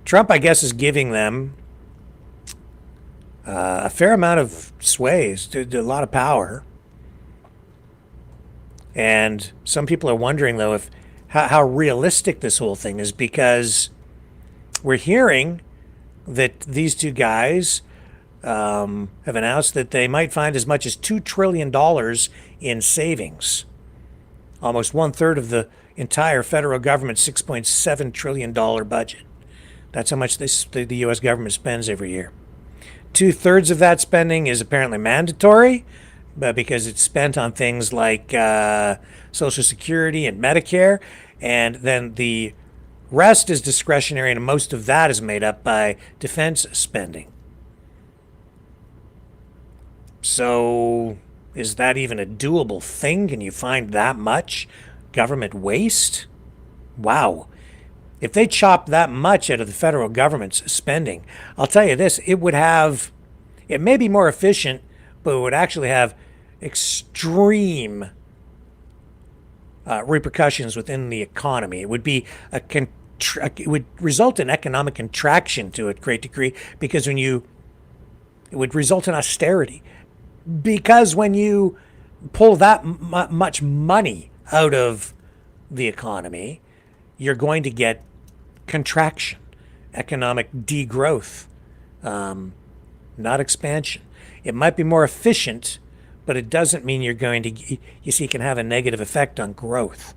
B: Trump, I guess, is giving them a fair amount of sway, a lot of power. And some people are wondering, though, if how realistic this whole thing is, because we're hearing that these two guys have announced that they might find as much as $2 trillion in savings, almost 1/3 of the entire federal government's $6.7 trillion budget. That's how much the U.S. government spends every year. 2/3 of that spending is apparently mandatory, but because it's spent on things like Social Security and Medicare, and then the rest is discretionary, and most of that is made up by defense spending. So is that even a doable thing? Can you find that much government waste? Wow. If they chop that much out of the federal government's spending, I'll tell you this, it may be more efficient, but it would actually have extreme repercussions within the economy. It would be it would result in economic contraction to a great degree, because it would result in austerity. Because when you pull that much money out of the economy, you're going to get contraction, economic degrowth, not expansion. It might be more efficient, but it doesn't mean you're going to, it can have a negative effect on growth.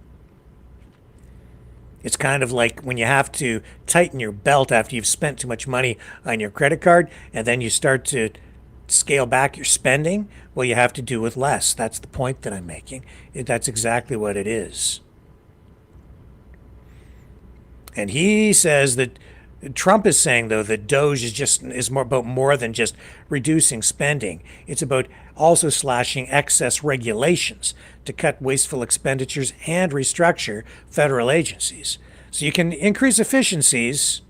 B: It's kind of like when you have to tighten your belt after you've spent too much money on your credit card, and then you start to scale back your spending. Well, you have to do with less. That's the point that I'm making. That's exactly what it is. And he says that Trump is saying, though, that DOGE is more than just reducing spending. It's about also slashing excess regulations to cut wasteful expenditures and restructure federal agencies. So you can increase efficiencies,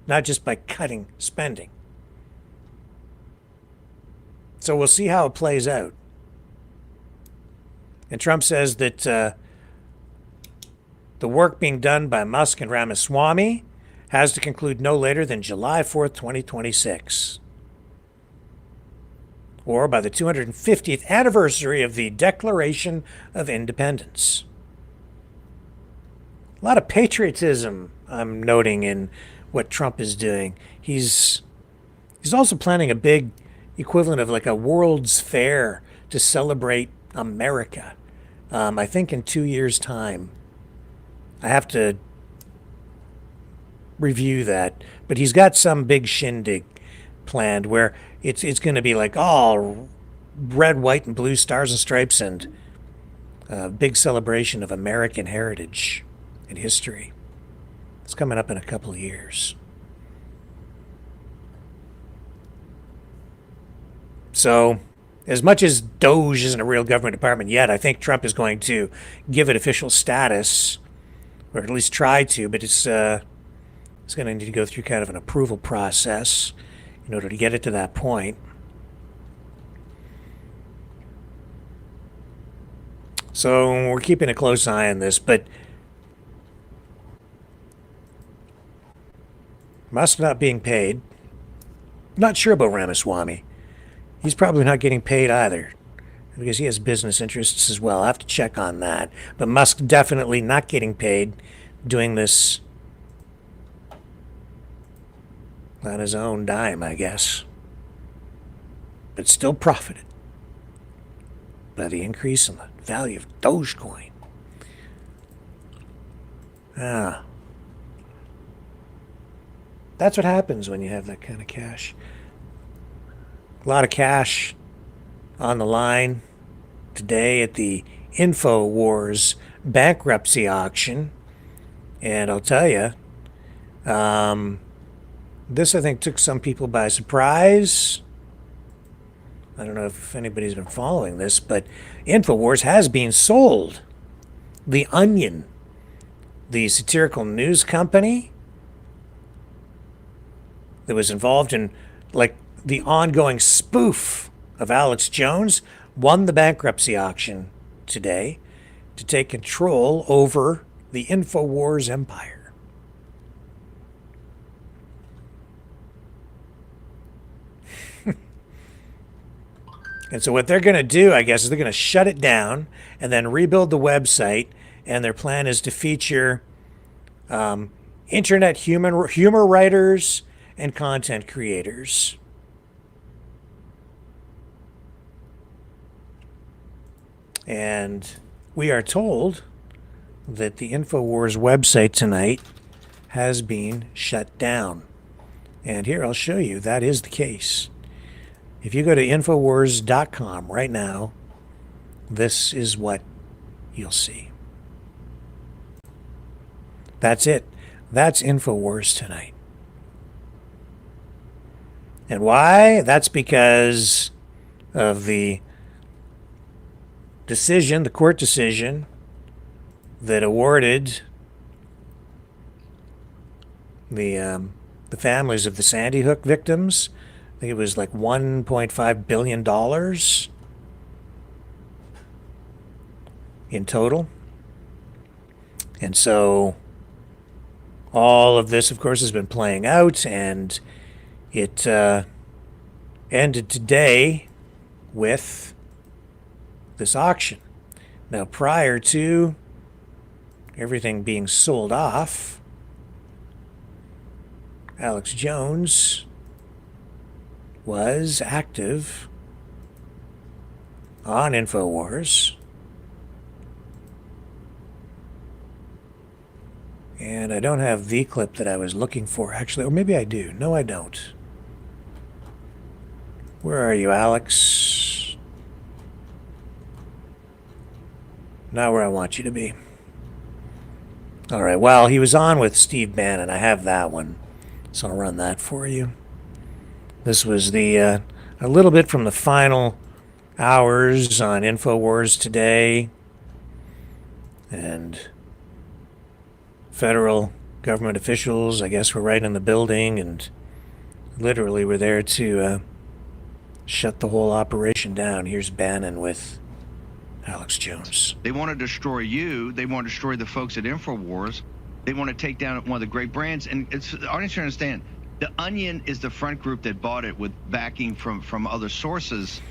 B: not just by cutting spending. So we'll see how it plays out. And Trump says that the work being done by Musk and Ramaswamy has to conclude no later than July 4th, 2026, or by the 250th anniversary of the Declaration of Independence. A lot of patriotism I'm noting in what Trump is doing. He's also planning a big equivalent of like a World's Fair to celebrate America. I think in 2 years' time. I have to review that, but he's got some big shindig planned where it's going to be like all red, white, and blue stars and stripes, and a big celebration of American heritage and history. It's coming up in a couple of years. So, as much as DOGE isn't a real government department yet, I think Trump is going to give it official status, or at least try to, but it's going to need to go through kind of an approval process in order to get it to that point. So we're keeping a close eye on this, but Musk not being paid. Not sure about Ramaswamy. He's probably not getting paid either, because he has business interests as well. I have to check on that. But Musk definitely not getting paid, doing this on his own dime, I guess. But still profited by the increase in the value of Dogecoin. That's what happens when you have that kind of cash. A lot of cash on the line today at the Infowars bankruptcy auction. And I'll tell you, this I think took some people by surprise. I don't know if anybody's been following this, but Infowars has been sold. The Onion, the satirical news company that was involved in like the ongoing spoof of Alex Jones, won the bankruptcy auction today to take control over the Infowars empire. And so what they're going to do, I guess, is they're going to shut it down and then rebuild the website. And their plan is to feature internet humor writers and content creators. And we are told that the Infowars website tonight has been shut down. And here I'll show you that is the case. If you go to Infowars.com right now, this is what you'll see. That's it. That's Infowars tonight. And why? That's because of the decision, the court decision, that awarded the families of the Sandy Hook victims, I think it was like $1.5 billion in total. And so all of this, of course, has been playing out, and it ended today with this auction. Now, prior to everything being sold off, Alex Jones was active on Infowars. And I don't have the clip that I was looking for, actually. Or maybe I do. No, I don't. Where are you, Alex? Not where I want you to be. All right, well, he was on with Steve Bannon. I have that one. So I'll run that for you. This was the a little bit from the final hours on Infowars today. And federal government officials, I guess, were right in the building and literally were there to shut the whole operation down. Here's Bannon with Alex Jones.
I: They want to destroy you. They want to destroy the folks at Infowars. They want to take down one of the great brands. And it's, I don't understand. The Onion is the front group that bought it with backing from other sources.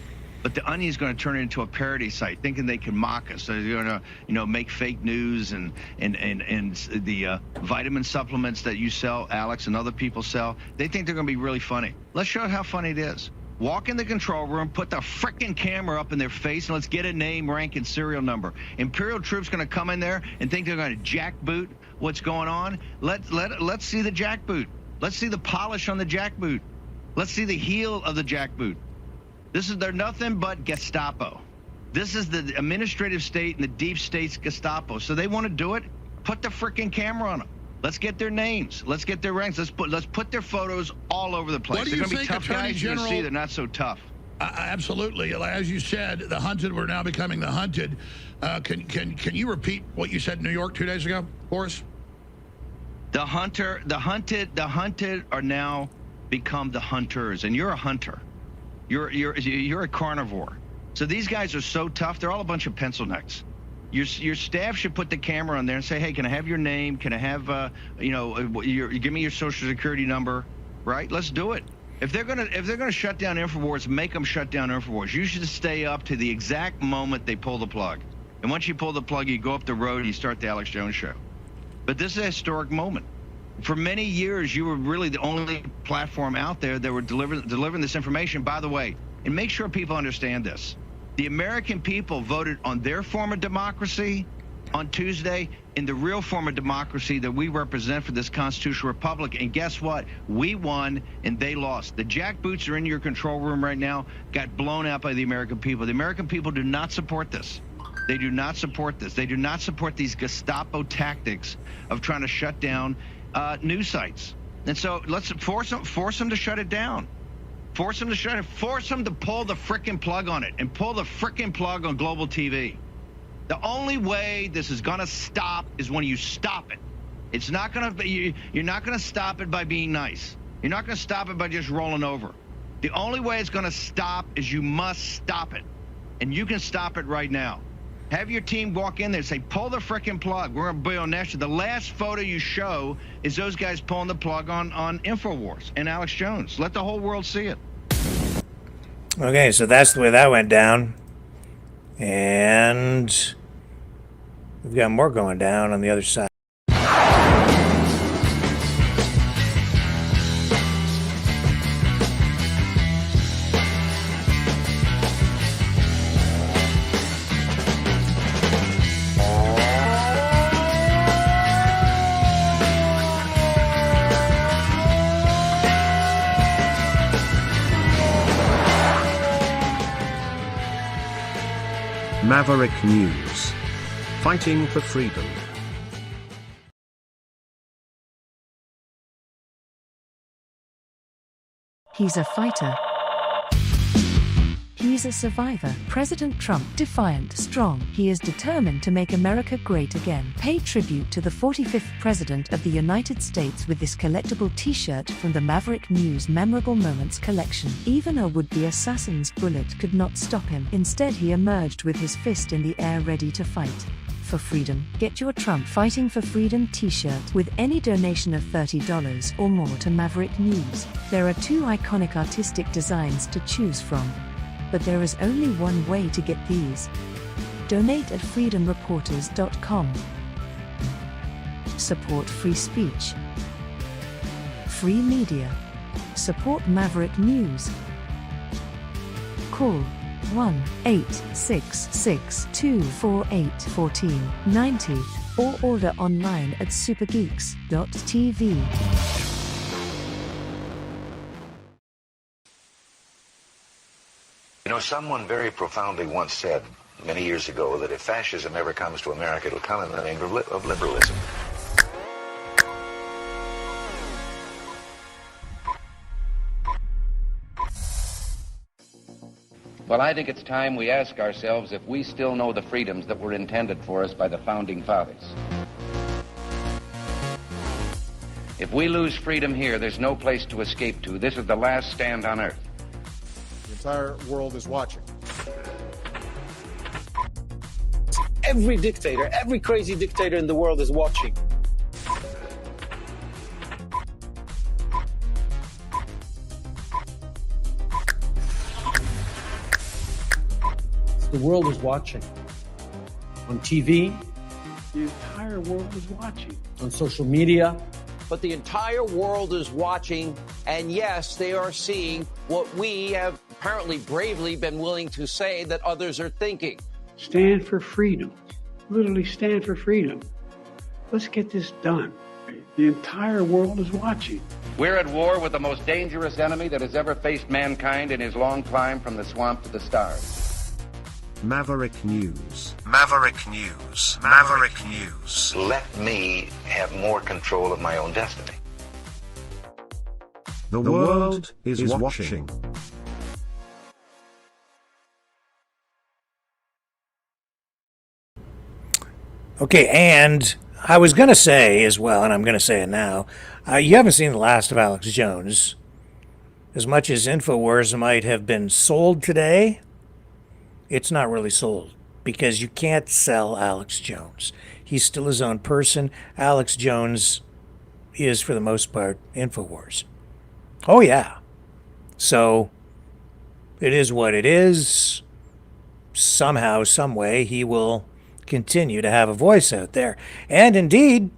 I: But the Onion is going to turn it into a parody site, thinking they can mock us. So they're going to, make fake news and the vitamin supplements that you sell, Alex, and other people sell. They think they're going to be really funny. Let's show how funny it is. Walk in the control room, put the frickin' camera up in their face, and let's get a name, rank, and serial number. Imperial troops going to come in there and think they're going to jackboot what's going on. Let's see the jackboot. Let's see the polish on the jackboot. Let's see the heel of the jackboot. They're nothing but Gestapo. This is the administrative state and the deep state's Gestapo. So they want to do it. Put the frickin' camera on them. Let's get their names. Let's get their ranks. Let's put their photos all over the place. They're going to be tough guys. You're going to see they're not so tough.
J: Absolutely. As you said, the hunted were now becoming the hunted. Can you repeat what you said in New York 2 days ago, Boris?
I: The hunted are now become the hunters, and you're a hunter. You're a carnivore. So these guys are so tough. They're all a bunch of pencil necks. Your staff should put the camera on there and say, hey, can I have your name? Can I have give me your social security number, right? Let's do it. If they're gonna shut down Infowars, make them shut down Infowars. You should stay up to the exact moment they pull the plug. And once you pull the plug, you go up the road and you start the Alex Jones show. But this is a historic moment. For many years, you were really the only platform out there that were delivering this information. By the way, and make sure people understand this. The American people voted on their form of democracy on Tuesday in the real form of democracy that we represent for this constitutional republic. And guess what? We won and they lost. The jackboots are in your control room right now, got blown out by the American people. The American people do not support this. They do not support this. They do not support these Gestapo tactics of trying to shut down news sites. And so let's force them to shut it down. Force them to shut it. Force them to pull the frickin' plug on it and pull the frickin' plug on global TV. The only way this is going to stop is when you stop it. It's not going to be, you're not going to stop it by being nice. You're not going to stop it by just rolling over. The only way it's going to stop is you must stop it. And you can stop it right now. Have your team walk in there and say, pull the frickin' plug. We're going to be on national. The last photo you show is those guys pulling the plug on Infowars and Alex Jones. Let the whole world see it.
B: Okay, so that's the way that went down. And we've got more going down on the other side.
A: Maverick News. Fighting for freedom.
G: He's a fighter. He's a survivor. President Trump, defiant, strong. He is determined to make America great again. Pay tribute to the 45th President of the United States with this collectible t-shirt from the Maverick News Memorable Moments collection. Even a would-be assassin's bullet could not stop him. Instead, he emerged with his fist in the air ready to fight. For freedom. Get your Trump Fighting for Freedom t-shirt with any donation of $30 or more to Maverick News. There are 2 iconic artistic designs to choose from. But there is only one way to get these. Donate at freedomreporters.com. Support free speech. Free media. Support Maverick News. Call 1-866-248-1490 or order online at supergeeks.tv.
K: You know, someone very profoundly once said many years ago that if fascism ever comes to America, it'll come in the name of liberalism.
L: Well, I think it's time we ask ourselves if we still know the freedoms that were intended for us by the Founding Fathers. If we lose freedom here, there's no place to escape to. This is the last stand on Earth.
M: The entire world is watching.
N: Every dictator, every crazy dictator in the world is watching. The world is watching. On TV, the entire world is watching. On social media.
O: But the entire world is watching, and yes, they are seeing what we have apparently bravely been willing to say that others are thinking.
P: Stand for freedom. Literally stand for freedom. Let's get this done. The entire world is watching.
L: We're at war with the most dangerous enemy that has ever faced mankind in his long climb from the swamp to the stars.
A: Maverick News. Maverick News. Maverick News.
K: Let me have more control of my own destiny.
A: The world is watching.
B: Okay, and I was going to say as well, and I'm going to say it now, you haven't seen the last of Alex Jones. As much as Infowars might have been sold today, it's not really sold because you can't sell Alex Jones. He's still his own person. Alex Jones is, for the most part, Infowars. Oh, yeah. So it is what it is. Somehow, some way, he will continue to have a voice out there. And indeed,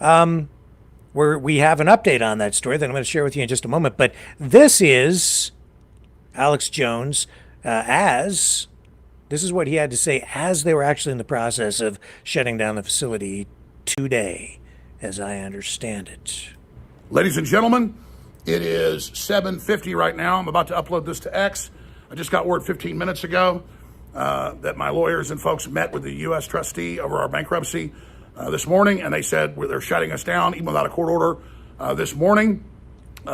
B: we have an update on that story that I'm going to share with you in just a moment. But this is Alex Jones this is what he had to say as they were actually in the process of shutting down the facility today, as I understand it.
J: Ladies and gentlemen, it is 7:50 right now. I'm about to upload this to X. I just got word 15 minutes ago that my lawyers and folks met with the U.S. trustee over our bankruptcy this morning, and they said they're shutting us down even without a court order this morning.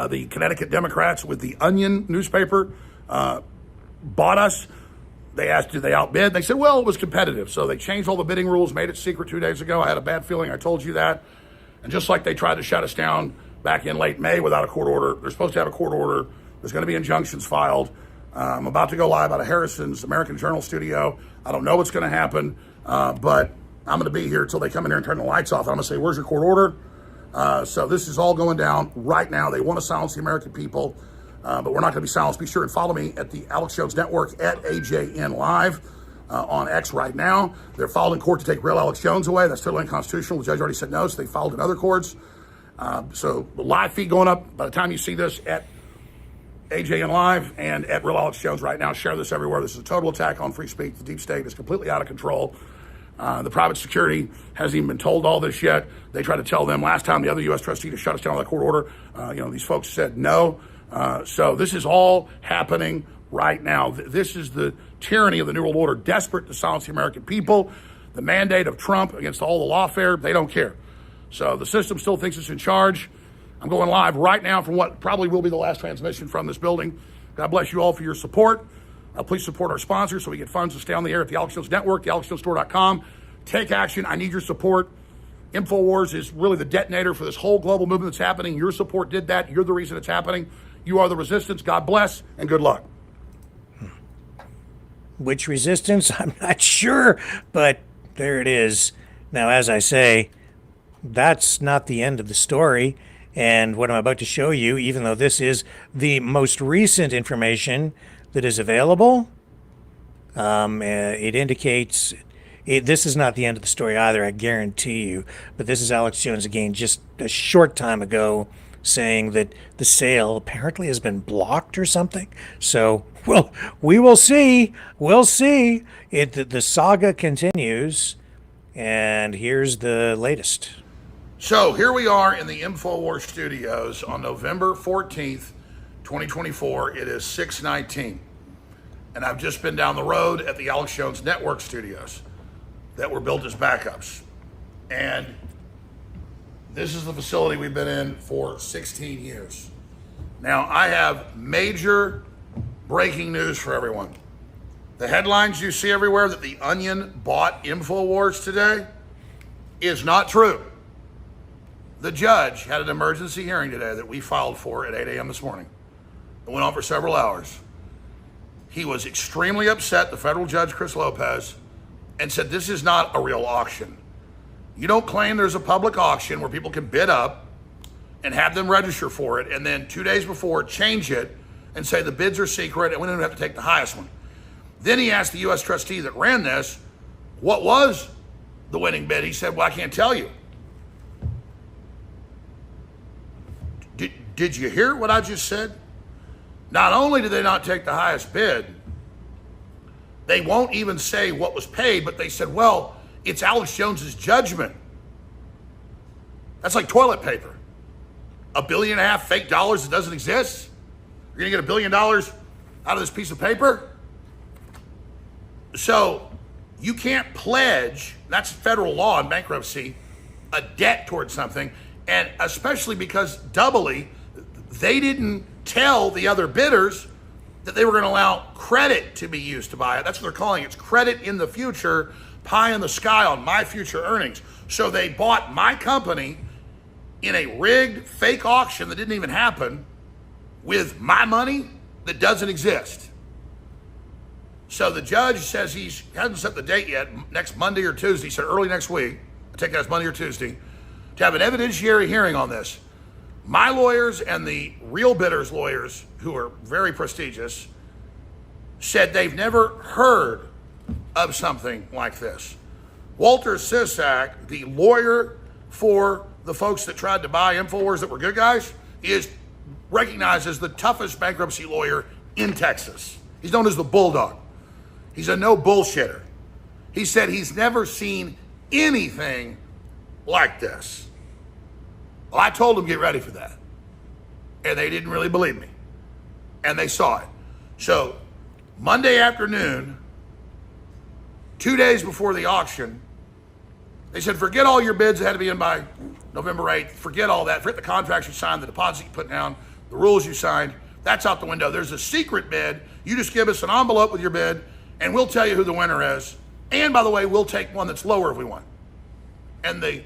J: The Connecticut Democrats with the Onion newspaper bought us. They asked, did they outbid? They said, well, it was competitive. So they changed all the bidding rules, made it secret 2 days ago. I had a bad feeling. I told you that. And just like they tried to shut us down back in late May without a court order, they're supposed to have a court order. There's going to be injunctions filed. I'm about to go live out of Harrison's American Journal studio. I don't know what's going to happen, but I'm going to be here until they come in here and turn the lights off. I'm going to say, where's your court order? So this is all going down right now. They want to silence the American people, but we're not going to be silenced. Be sure and follow me at the Alex Jones Network at AJN Live on X right now. They're filed in court to take real Alex Jones away. That's totally unconstitutional. The judge already said no, so they filed in other courts. So the live feed going up by the time you see this at AJN Live and at Real Alex Jones right now. Share this everywhere. This is a total attack on free speech. The deep state is completely out of control. The private security hasn't even been told all this yet. They tried to tell them last time, the other U.S. trustee, to shut us down on the court order. These folks said no. So this is all happening right now. This is the tyranny of the New World Order, desperate to silence the American people. The mandate of Trump against all the lawfare, they don't care. So the system still thinks it's in charge. I'm going live right now from what probably will be the last transmission from this building. God bless you all for your support. Please support our sponsors so we get funds to stay on the air at the Alex Jones Network, thealexjonestore.com. Take action. I need your support. Infowars is really the detonator for this whole global movement that's happening. Your support did that. You're the reason it's happening. You are the resistance. God bless and good luck.
B: Which resistance? I'm not sure, but there it is. Now, as I say, that's not the end of the story. And what I'm about to show you, even though this is the most recent information that is available, it indicates this is not the end of the story either, I guarantee you. But this is Alex Jones again, just a short time ago, saying that the sale apparently has been blocked or something. So, well, we will see. We'll see. The saga continues, and here's the latest.
J: So here we are in the Infowars studios on November 14th, 2024. It is 6:19. And I've just been down the road at the Alex Jones Network studios that were built as backups. And this is the facility we've been in for 16 years. Now, I have major breaking news for everyone. The headlines you see everywhere that the Onion bought Infowars today is not true. The judge had an emergency hearing today that we filed for at 8 a.m. this morning. It went on for several hours. He was extremely upset, the federal judge, Chris Lopez, and said this is not a real auction. You don't claim there's a public auction where people can bid up and have them register for it, and then 2 days before change it and say the bids are secret and we don't even have to take the highest one. Then he asked the U.S. trustee that ran this, what was the winning bid? He said, well, I can't tell you. Did you hear what I just said? Not only did they not take the highest bid, they won't even say what was paid, but they said, well, it's Alex Jones's judgment. That's like toilet paper. $1.5 billion fake dollars that doesn't exist? You're gonna get $1 billion out of this piece of paper? So you can't pledge, that's federal law in bankruptcy, a debt towards something, and especially because doubly, they didn't tell the other bidders that they were going to allow credit to be used to buy it. That's what they're calling it. It's credit in the future, pie in the sky on my future earnings. So they bought my company in a rigged fake auction that didn't even happen with my money that doesn't exist. So the judge says he hasn't set the date yet, next Monday or Tuesday. He said early next week, I take that as Monday or Tuesday, to have an evidentiary hearing on this. My lawyers and the real bidders' lawyers, who are very prestigious, said they've never heard of something like this. Walter Sisak, the lawyer for the folks that tried to buy Infowars that were good guys, is recognized as the toughest bankruptcy lawyer in Texas. He's known as the Bulldog. He's a no bullshitter. He said he's never seen anything like this. Well, I told them get ready for that. And they didn't really believe me. And they saw it. So Monday afternoon, 2 days before the auction, they said, forget all your bids that had to be in by November 8th. Forget all that. Forget the contracts you signed, the deposits you put down, the rules you signed, that's out the window. There's a secret bid. You just give us an envelope with your bid, and we'll tell you who the winner is. And by the way, we'll take one that's lower if we want. And the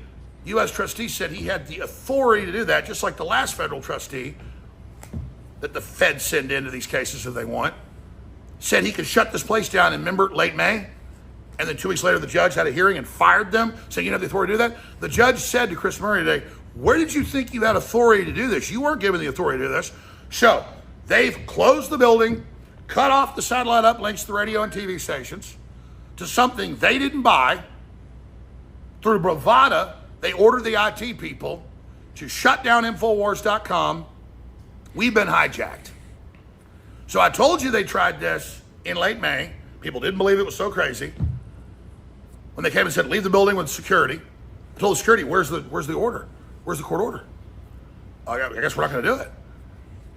J: U.S. trustee said he had the authority to do that, just like the last federal trustee that the feds send into these cases if they want, said he could shut this place down in, remember, late May? And then 2 weeks later, the judge had a hearing and fired them, saying you have the authority to do that. The judge said to Chris Murray today, where did you think you had authority to do this? You weren't given the authority to do this. So they've closed the building, cut off the satellite uplinks to the radio and TV stations to something they didn't buy. Through bravado, they ordered the IT people to shut down Infowars.com. We've been hijacked. So I told you they tried this in late May. People didn't believe it was so crazy. When they came and said, leave the building with security, I told the security, where's the order? Where's the court order? I guess we're not going to do it.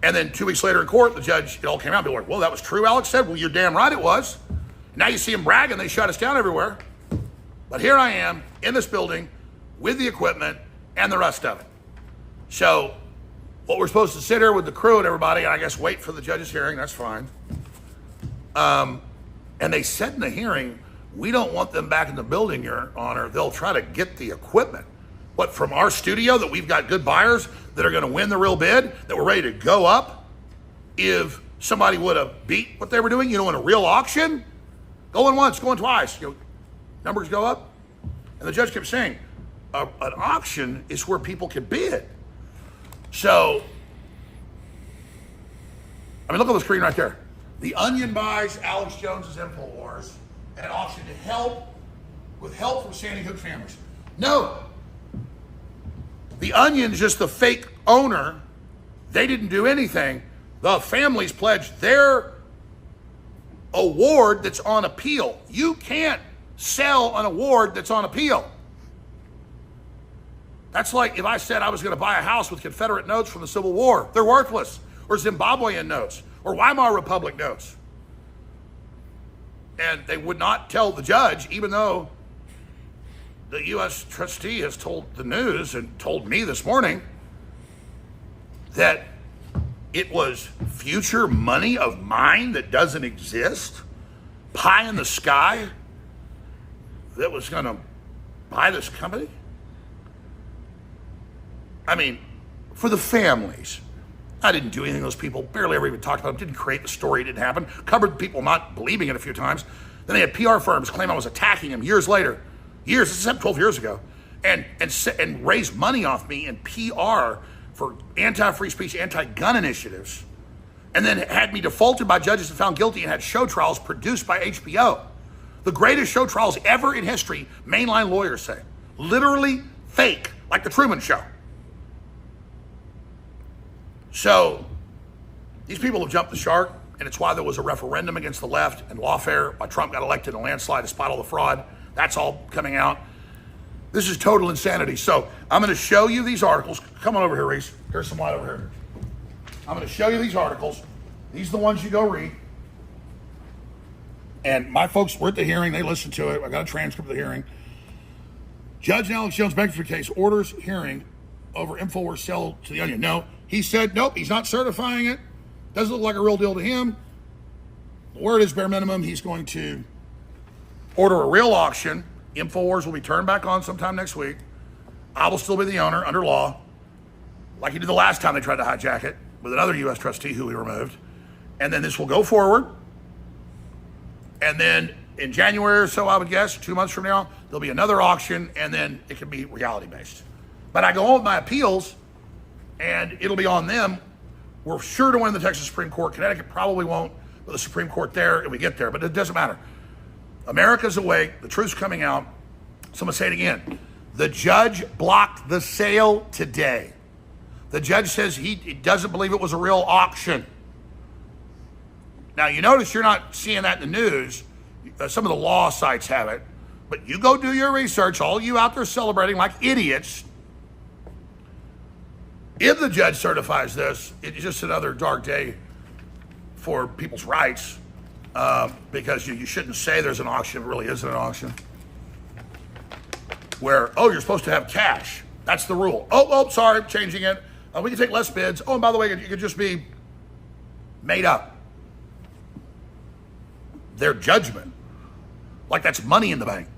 J: And then 2 weeks later in court, the judge, it all came out. People were like, well, that was true, Alex said. Well, you're damn right it was. Now you see them bragging, they shut us down everywhere. But here I am in this building with the equipment and the rest of it. So what we're supposed to sit here with the crew and everybody, and I guess wait for the judge's hearing, that's fine. And they said in the hearing, we don't want them back in the building, Your Honor. They'll try to get the equipment. What, from our studio that we've got good buyers that are going to win the real bid, that we're ready to go up if somebody would have beat what they were doing, in a real auction? Going once, going twice, numbers go up. And the judge kept saying, an auction is where people can bid. So, look on the screen right there. The Onion buys Alex Jones's Infowars at an auction with help from Sandy Hook families. No. The Onion's just the fake owner. They didn't do anything. The families pledged their award that's on appeal. You can't sell an award that's on appeal. That's like if I said I was going to buy a house with Confederate notes from the Civil War. They're worthless. Or Zimbabwean notes. Or Weimar Republic notes. And they would not tell the judge, even though the U.S. trustee has told the news and told me this morning that it was future money of mine that doesn't exist, pie in the sky, that was going to buy this company. For the families. I didn't do anything to those people. Barely ever even talked about them. Didn't create the story. It didn't happen. Covered people not believing it a few times. Then they had PR firms claim I was attacking them years later. This is 12 years ago. And raised money off me in PR for anti-free speech, anti-gun initiatives. And then had me defaulted by judges and found guilty and had show trials produced by HBO. The greatest show trials ever in history, mainline lawyers say. Literally fake, like the Truman Show. So, these people have jumped the shark, and it's why there was a referendum against the left and lawfare, why Trump got elected in a landslide despite all the fraud. That's all coming out. This is total insanity. So, I'm going to show you these articles. Come on over here, Reese. Here's some light over here. I'm going to show you these articles. These are the ones you go read. And my folks were at the hearing. They listened to it. I got a transcript of the hearing. Judge in Alex Jones' bankruptcy case orders hearing over Infowars sell to the Onion. No, he said, nope, he's not certifying it. Doesn't look like a real deal to him. The word is bare minimum. He's going to order a real auction. Infowars will be turned back on sometime next week. I will still be the owner under law, like he did the last time they tried to hijack it with another U.S. trustee who we removed. And then this will go forward. And then in January or so, I would guess, 2 months from now, there'll be another auction, and then it can be reality-based. But I go on with my appeals, and it'll be on them. We're sure to win the Texas Supreme Court. Connecticut probably won't, but the Supreme Court there, and we get there. But it doesn't matter. America's awake. The truth's coming out. So I'm going to say it again. The judge blocked the sale today. The judge says he doesn't believe it was a real auction. Now, you notice you're not seeing that in the news. Some of the law sites have it. But you go do your research, all you out there celebrating like idiots. If the judge certifies this, it's just another dark day for people's rights, because you shouldn't say there's an auction. It really isn't an auction. Where, you're supposed to have cash. That's the rule. Sorry, changing it. We can take less bids. Oh, and by the way, it could just be made up. Their judgment. Like that's money in the bank.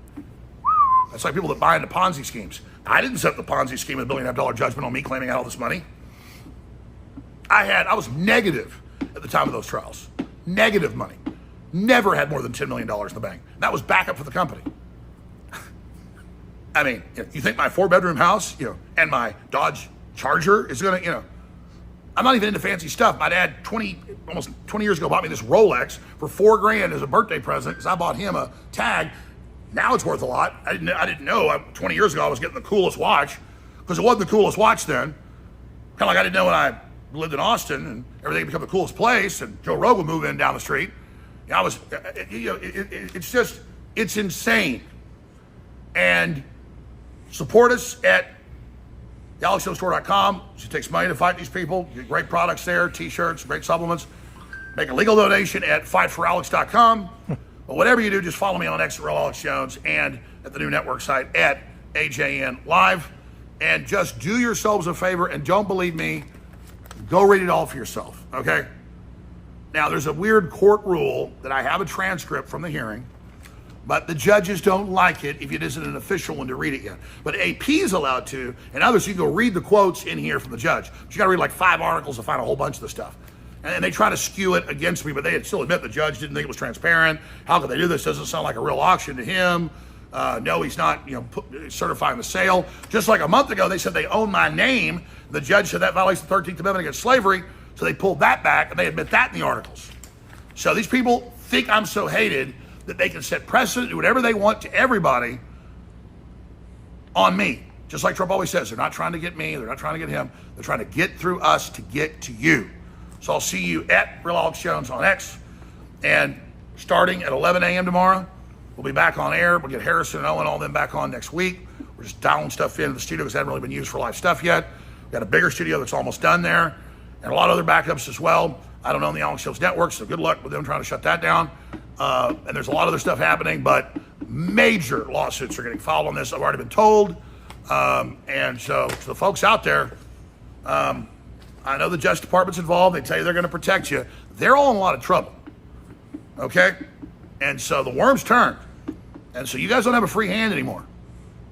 J: That's like people that buy into Ponzi schemes. I didn't set the Ponzi scheme with $1 billion judgment on me claiming I had all this money. I was negative at the time of those trials. Negative money. Never had more than $10 million in the bank. That was backup for the company. I mean, you think my 4-bedroom house, and my Dodge Charger is going to, I'm not even into fancy stuff. My dad, almost 20 years ago, bought me this Rolex for $4,000 as a birthday present because I bought him a tag. Now it's worth a lot. I didn't know 20 years ago I was getting the coolest watch because it wasn't the coolest watch then. Kind of like I didn't know when I lived in Austin and everything became the coolest place and Joe Rogan moved in down the street. It's insane. And support us at GalaxyStore.com. It takes money to fight these people. Get great products there, t-shirts, great supplements. Make a legal donation at fightforalex.com. But whatever you do, just follow me on X at Real Alex Jones and at the new network site at AJN Live. And just do yourselves a favor and don't believe me. Go read it all for yourself, okay? Now, there's a weird court rule that I have a transcript from the hearing, but the judges don't like it if it isn't an official one to read it yet. But AP is allowed to, and others, you can go read the quotes in here from the judge. But you got to read like 5 articles to find a whole bunch of the stuff. And they try to skew it against me, but they still admit the judge didn't think it was transparent. How could they do this? Doesn't sound like a real auction to him. No, he's not, certifying the sale. Just like a month ago, they said they own my name. The judge said that violates the 13th Amendment against slavery. So they pulled that back, and they admit that in the articles. So these people think I'm so hated that they can set precedent, do whatever they want to everybody on me. Just like Trump always says, they're not trying to get me, they're not trying to get him, they're trying to get through us to get to you. So I'll see you at Real Alex Jones on X. And starting at 11 a.m. tomorrow, we'll be back on air. We'll get Harrison and Owen, all them back on next week. We're just dialing stuff into the studio because it hasn't really been used for live stuff yet. We've got a bigger studio that's almost done there. And a lot of other backups as well. I don't own the Alex Jones Network, so good luck with them trying to shut that down. And there's a lot of other stuff happening, but major lawsuits are getting filed on this. I've already been told. And so to the folks out there, I know the Justice Department's involved. They tell you they're going to protect you. They're all in a lot of trouble. Okay? And so the worm's turned. And so you guys don't have a free hand anymore.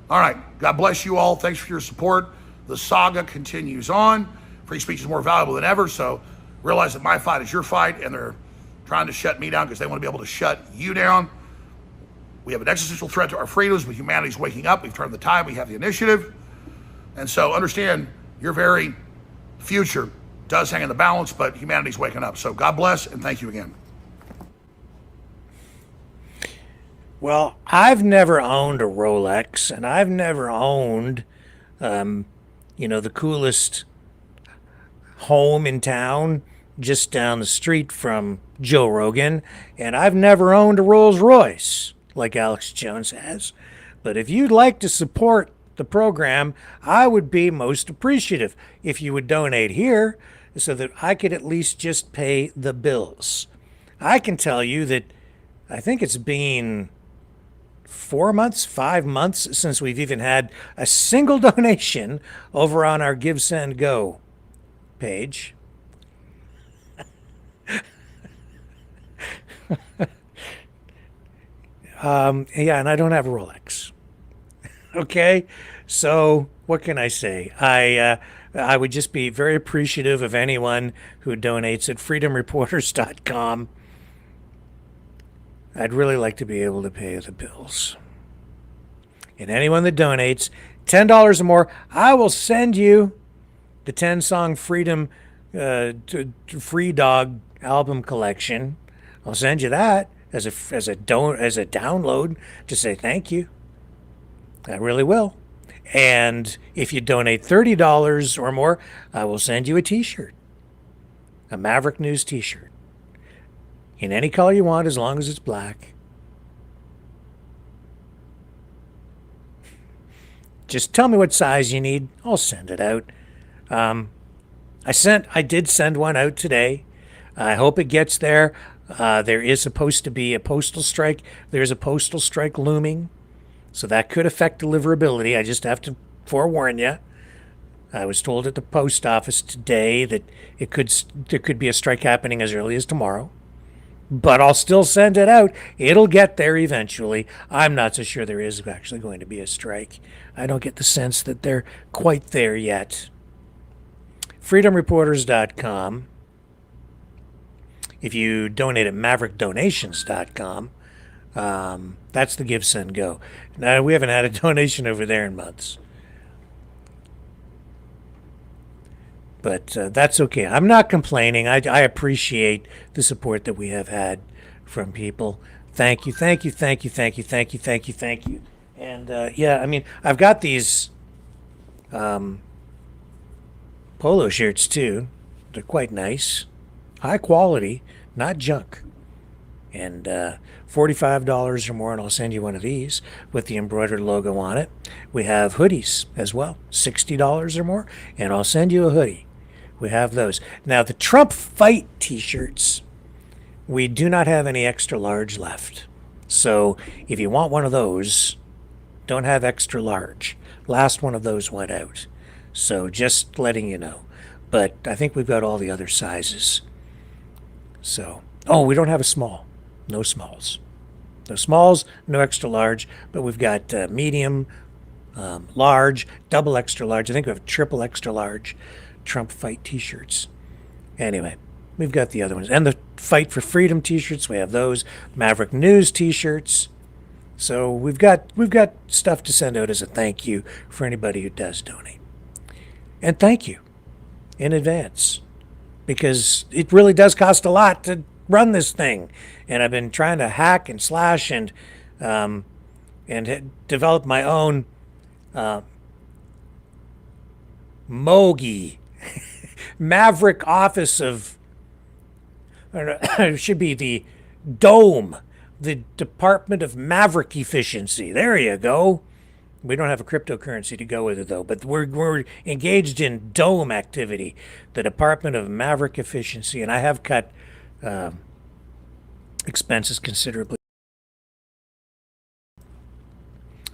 J: All right. God bless you all. Thanks for your support. The saga continues on. Free speech is more valuable than ever. So realize that my fight is your fight, and they're trying to shut me down because they want to be able to shut you down. We have an existential threat to our freedoms, but humanity's waking up. We've turned the tide. We have the initiative. And so understand your very future does hang in the balance, but humanity's waking up. So God bless, and thank you again.
B: Well, I've never owned a Rolex, and I've never owned, the coolest home in town just down the street from Joe Rogan, and I've never owned a Rolls Royce like Alex Jones has. But if you'd like to support the program, I would be most appreciative if you would donate here so that I could at least just pay the bills. I can tell you that I think it's been 4 months, 5 months since we've even had a single donation over on our Give, Send, Go page. Yeah, and I don't have a Rolex. Okay, so what can I say? I would just be very appreciative of anyone who donates at freedomreporters.com. I'd really like to be able to pay the bills. And anyone that donates $10 or more, I will send you the 10-song Freedom Free Dog album collection. I'll send you that as a download to say thank you. I really will. And if you donate $30 or more, I will send you a t-shirt, a Maverick News t-shirt, in any color you want as long as it's black. Just tell me what size you need. I'll send it out. I did send one out today. I hope it gets there. There is supposed to be a postal strike. There's a postal strike looming, so that could affect deliverability. I just have to forewarn you. I was told at the post office today that there could be a strike happening as early as tomorrow. But I'll still send it out. It'll get there eventually. I'm not so sure there is actually going to be a strike. I don't get the sense that they're quite there yet. FreedomReporters.com. If you donate at MaverickDonations.com, that's the Give, Send, Go. Now, we haven't had a donation over there in months. But that's okay. I'm not complaining. I appreciate the support that we have had from people. Thank you, thank you, thank you, thank you, thank you, thank you, thank you. And yeah, I mean, I've got these polo shirts too. They're quite nice. High quality, not junk. And $45 or more, and I'll send you one of these with the embroidered logo on it. We have hoodies as well, $60 or more, and I'll send you a hoodie. We have those. Now, the Trump Fight t-shirts, we do not have any extra large left. So if you want one of those, don't have extra large. Last one of those went out. So just letting you know. But I think we've got all the other sizes. So, oh, we don't have a small. No smalls. No smalls, no extra large, but we've got medium, large, double extra large. I think we have triple extra large Trump Fight t-shirts. Anyway, we've got the other ones. And the Fight for Freedom t-shirts, we have those. Maverick News t-shirts. So we've got stuff to send out as a thank you for anybody who does donate. And thank you in advance, because it really does cost a lot to run this thing. And I've been trying to hack and slash and develop my own MOGI, Maverick Office of, it should be the DOME, the Department of Maverick Efficiency. There you go. We don't have a cryptocurrency to go with it, though, but we're engaged in DOME activity, the Department of Maverick Efficiency, and I have cut expenses considerably.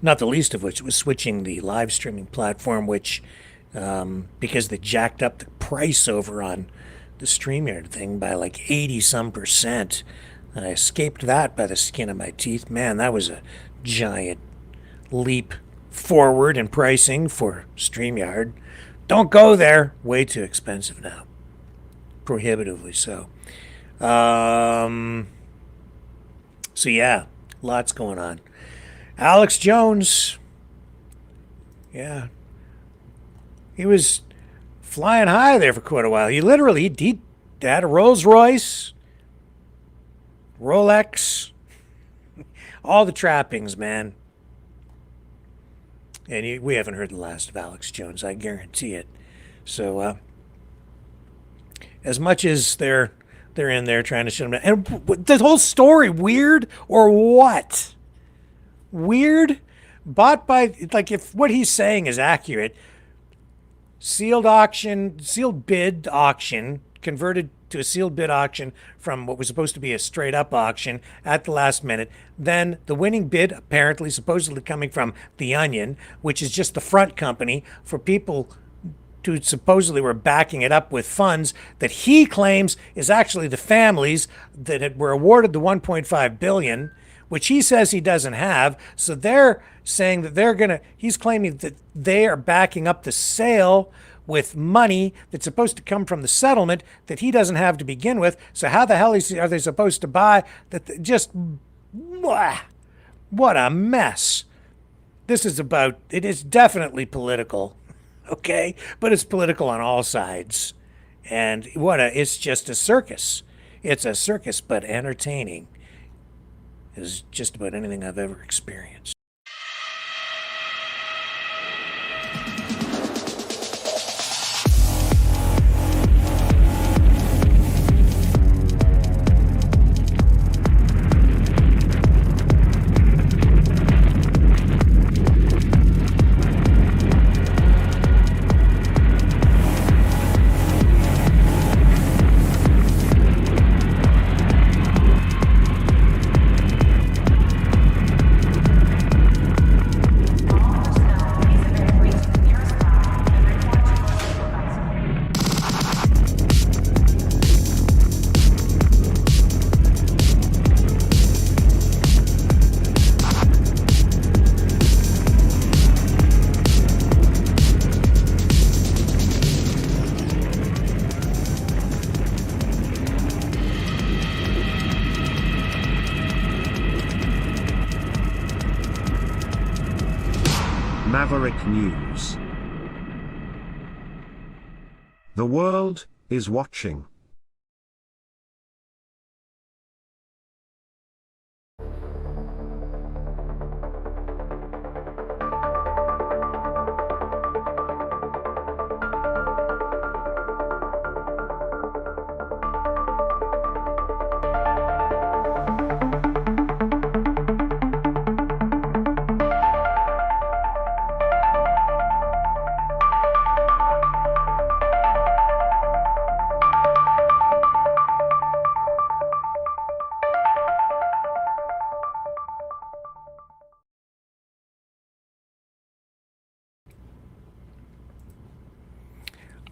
B: Not the least of which was switching the live streaming platform, which, because they jacked up the price over on the StreamYard thing by like 80-some%. I escaped that by the skin of my teeth. Man, that was a giant leap forward in pricing for StreamYard. Don't go there. Way too expensive now. Prohibitively so. So yeah, lots going on. Alex Jones. Yeah. He was flying high there for quite a while. He literally he had a Rolls Royce, Rolex, all the trappings, man. And we haven't heard the last of Alex Jones, I guarantee it. So, as much as they're in there trying to shut him down, and the whole story weird or what? Weird, bought by, like, if what he's saying is accurate, sealed bid auction, converted to a sealed bid auction from what was supposed to be a straight up auction at the last minute. Then the winning bid, apparently, supposedly coming from The Onion, which is just the front company for people who supposedly were backing it up with funds that he claims is actually the families that were awarded the $1.5 billion, which he says he doesn't have. So they're saying that he's claiming that they are backing up the sale with money that's supposed to come from the settlement that he doesn't have to begin with. So how the hell are they supposed to buy that? What a mess. It is definitely political, okay? But it's political on all sides. And it's just a circus. It's a circus, but entertaining is just about anything I've ever experienced.
A: Maverick News. The world is watching.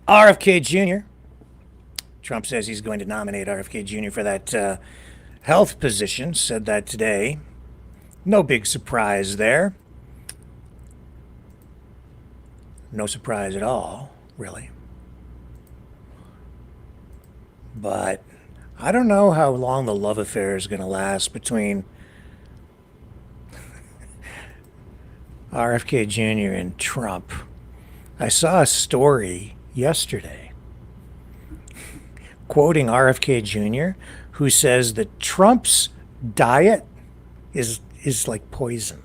B: RFK Jr. Trump says he's going to nominate RFK Jr. for that health position. Said that today. No big surprise there. No surprise at all, really. But I don't know how long the love affair is going to last between RFK Jr. and Trump. I saw a story yesterday quoting RFK Jr., who says that Trump's diet is like poison.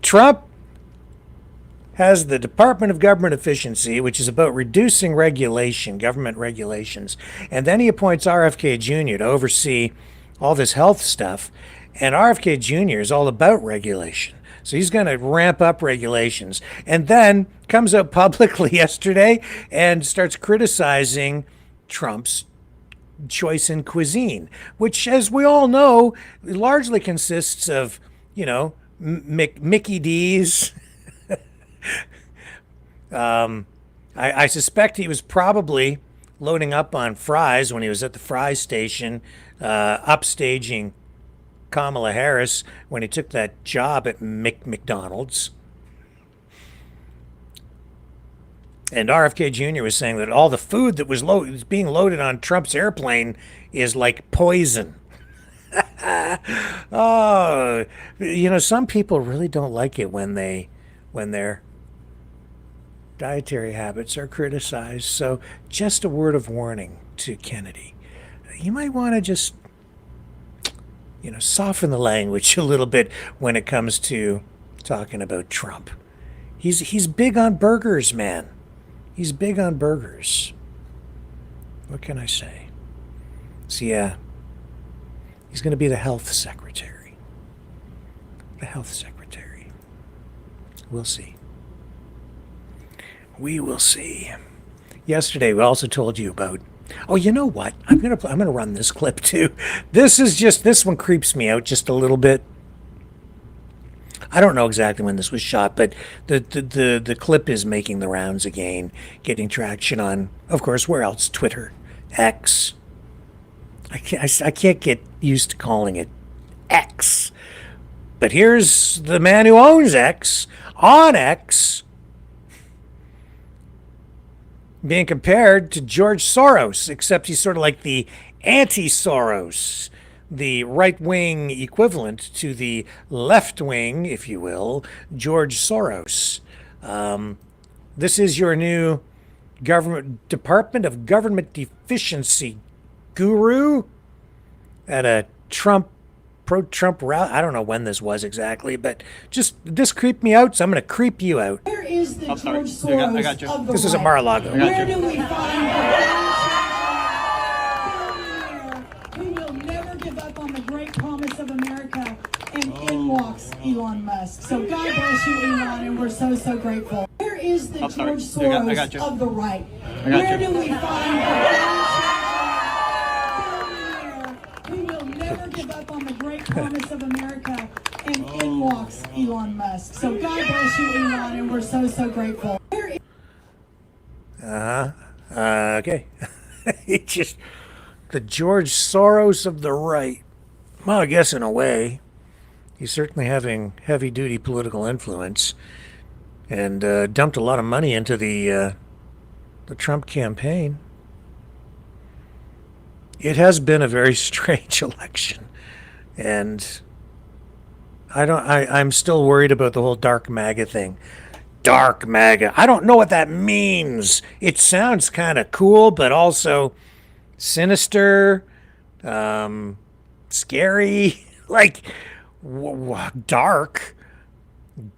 B: Trump has the Department of Government Efficiency, which is about reducing regulation, government regulations, and then he appoints RFK Jr. to oversee all this health stuff, and RFK Jr. is all about regulation. So he's going to ramp up regulations, and then comes out publicly yesterday and starts criticizing Trump's choice in cuisine, which, as we all know, largely consists of, Mickey D's. I suspect he was probably loading up on fries when he was at the fry station, upstaging Kamala Harris when he took that job at McDonald's. And RFK Jr. was saying that all the food that was being loaded on Trump's airplane is like poison. Oh, some people really don't like it when their dietary habits are criticized. So just a word of warning to Kennedy. You might want to just soften the language a little bit when it comes to talking about Trump. He's big on burgers, man. He's big on burgers. What can I say? So yeah, he's going to be the health secretary. The health secretary. We'll see. We will see. Yesterday, we also told you about. Oh, you know what? I'm gonna run this clip too. This one creeps me out just a little bit. I don't know exactly when this was shot, but the clip is making the rounds again, getting traction on, of course, where else? Twitter, X. I can't get used to calling it X. But here's the man who owns X on X being compared to George Soros, except he's sort of like the anti-Soros, the right-wing equivalent to the left-wing, if you will, George Soros. This is your new Department of Government Efficiency guru at a pro-Trump rally. I don't know when this was exactly, but just this creeped me out, so I'm going to creep you out.
Q: Where is the George Soros
B: I got you.
Q: of the
B: This is a
Q: right?
B: Mar-a-Lago.
Q: Where do we find who will never give up on the great promise of America, and in walks Elon Musk. So God bless you, Elon, and we're so grateful. Where is the George Soros of the right? Where do we find who will never give up on the great promise of America, and in walks Elon Musk. So God bless you, Elon, and we're so grateful.
B: Okay. It's just the George Soros of the right. Well, I guess in a way, he's certainly having heavy-duty political influence, and dumped a lot of money into the Trump campaign. It has been a very strange election, and I'm still worried about the whole dark MAGA thing. Dark MAGA. I don't know what that means. It sounds kind of cool, but also sinister, scary. Like, dark.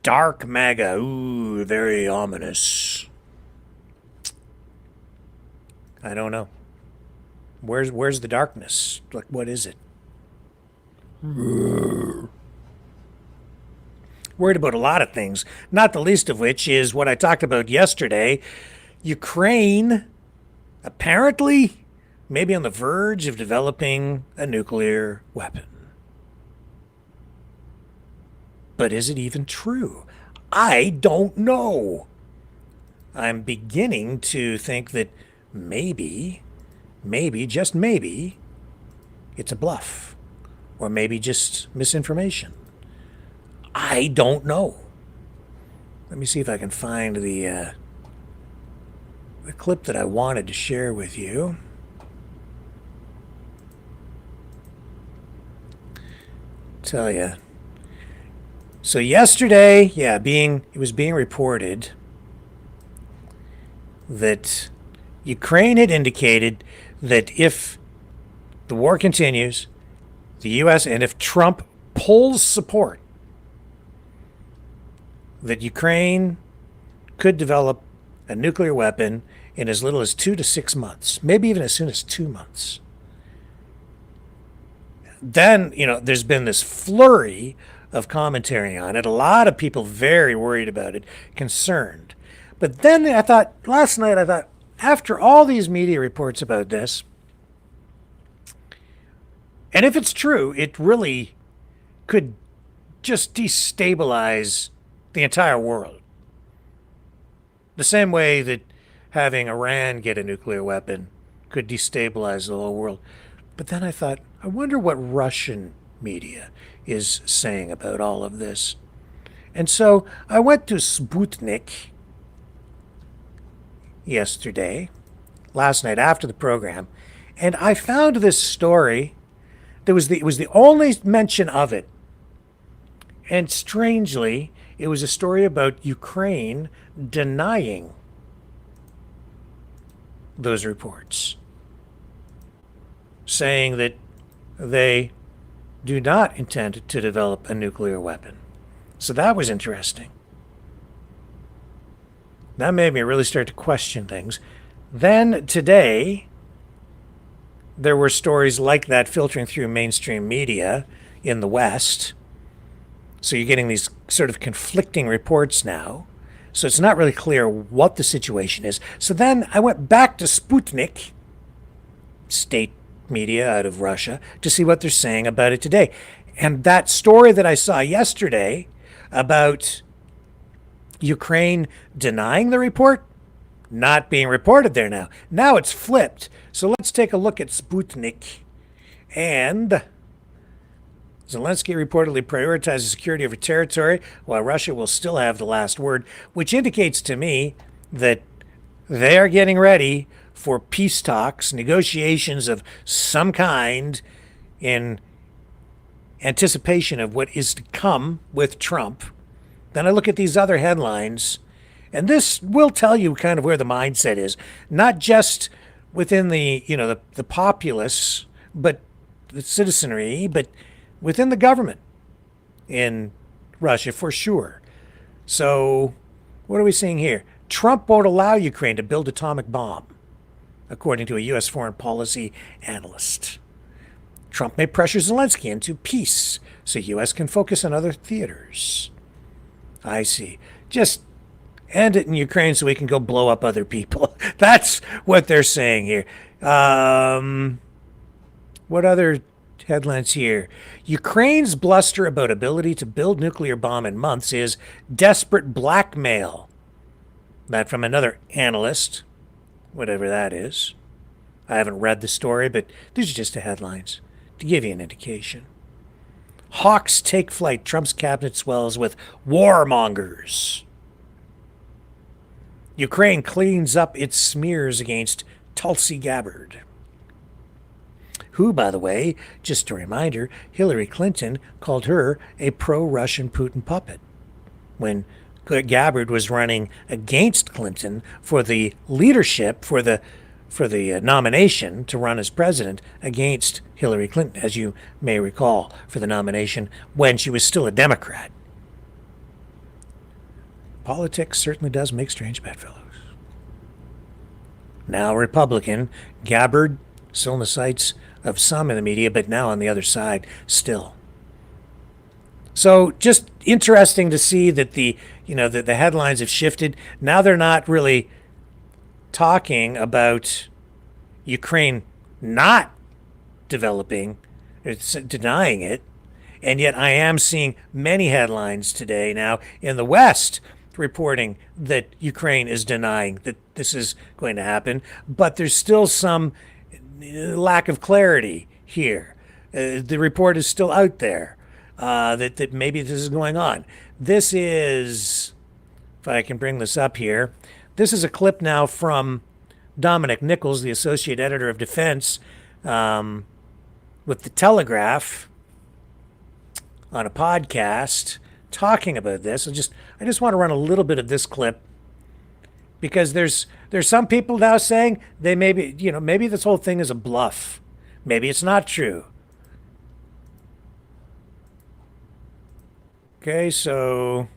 B: Dark MAGA. Ooh, very ominous. I don't know. Where's the darkness? Like, what is it? Worried about a lot of things, not the least of which is what I talked about yesterday. Ukraine, apparently, maybe on the verge of developing a nuclear weapon. But is it even true? I don't know. I'm beginning to think that maybe, just maybe, it's a bluff. Or maybe just misinformation. I don't know. Let me see if I can find the clip that I wanted to share with you. Tell you. So yesterday, it was being reported that Ukraine had indicated that if the war continues, the U.S., and if Trump pulls support, that Ukraine could develop a nuclear weapon in as little as 2 to 6 months, maybe even as soon as 2 months. Then, there's been this flurry of commentary on it. A lot of people very worried about it, concerned. But then last night I thought, after all these media reports about this, and if it's true, it really could just destabilize the entire world. The same way that having Iran get a nuclear weapon could destabilize the whole world. But then I thought, I wonder what Russian media is saying about all of this. And so I went to Sputnik last night after the program, and I found this story. It was the only mention of it. And strangely, it was a story about Ukraine denying those reports, saying that they do not intend to develop a nuclear weapon. So that was interesting. That made me really start to question things. Then today, there were stories like that filtering through mainstream media in the West. So you're getting these sort of conflicting reports now. So it's not really clear what the situation is. So then I went back to Sputnik, state media out of Russia, to see what they're saying about it today. And that story that I saw yesterday about Ukraine denying the report, not being reported there now. Now it's flipped. So let's take a look at Sputnik. And Zelensky reportedly prioritizes security over territory, while Russia will still have the last word, which indicates to me that they are getting ready for peace talks, negotiations of some kind in anticipation of what is to come with Trump. Then I look at these other headlines, and this will tell you kind of where the mindset is, not just within the populace, but the citizenry, but within the government in Russia for sure. So what are we seeing here? Trump won't allow Ukraine to build atomic bomb, according to a U.S. foreign policy analyst. Trump may pressure Zelensky into peace so U.S. can focus on other theaters. I see. Just end it in Ukraine so we can go blow up other people. That's what they're saying here. What other headlines here? Ukraine's bluster about ability to build nuclear bomb in months is desperate blackmail. That from another analyst, whatever that is. I haven't read the story, but these are just the headlines to give you an indication. Hawks take flight. Trump's cabinet swells with warmongers. Ukraine cleans up its smears against Tulsi Gabbard. who, by the way, just a reminder, Hillary Clinton called her a pro-Russian Putin puppet when Gabbard was running against Clinton for the leadership, for the nomination to run as president against Hillary Clinton, as you may recall, for the nomination when she was still a Democrat. Politics certainly does make strange bedfellows. Now Republican, Gabbard, still in the sights of some in the media, but now on the other side still. So just interesting to see that the headlines have shifted. Now they're not really talking about Ukraine not developing, it's denying it. And yet I am seeing many headlines today now in the West reporting that Ukraine is denying that this is going to happen, but there's still some lack of clarity here. The report is still out there that maybe this is going on. This is, if I can bring this up here, this is a clip now from Dominic Nichols, the associate editor of defense with The Telegraph on a podcast talking about this. I just want to run a little bit of this clip because there's some people now saying they maybe this whole thing is a bluff. Maybe it's not true. Okay, so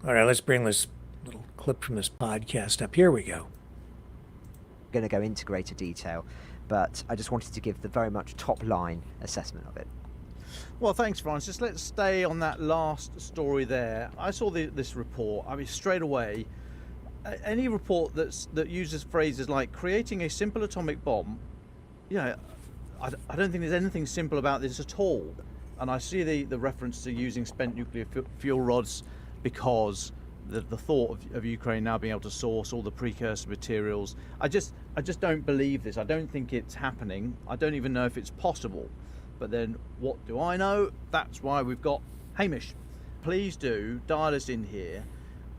B: all right, let's bring this little clip from this podcast up. Here we go.
R: Going to go into greater detail, but I just wanted to give the very much top line assessment of it.
S: Well, thanks, Francis. Let's stay on that last story there. I saw this report. I mean, straight away, any report that uses phrases like creating a simple atomic bomb, I don't think there's anything simple about this at all. And I see the reference to using spent nuclear fuel rods because the thought of Ukraine now being able to source all the precursor materials. I just don't believe this. I don't think it's happening. I don't even know if it's possible. But then what do I know? That's why we've got Hamish. Please do dial us in here.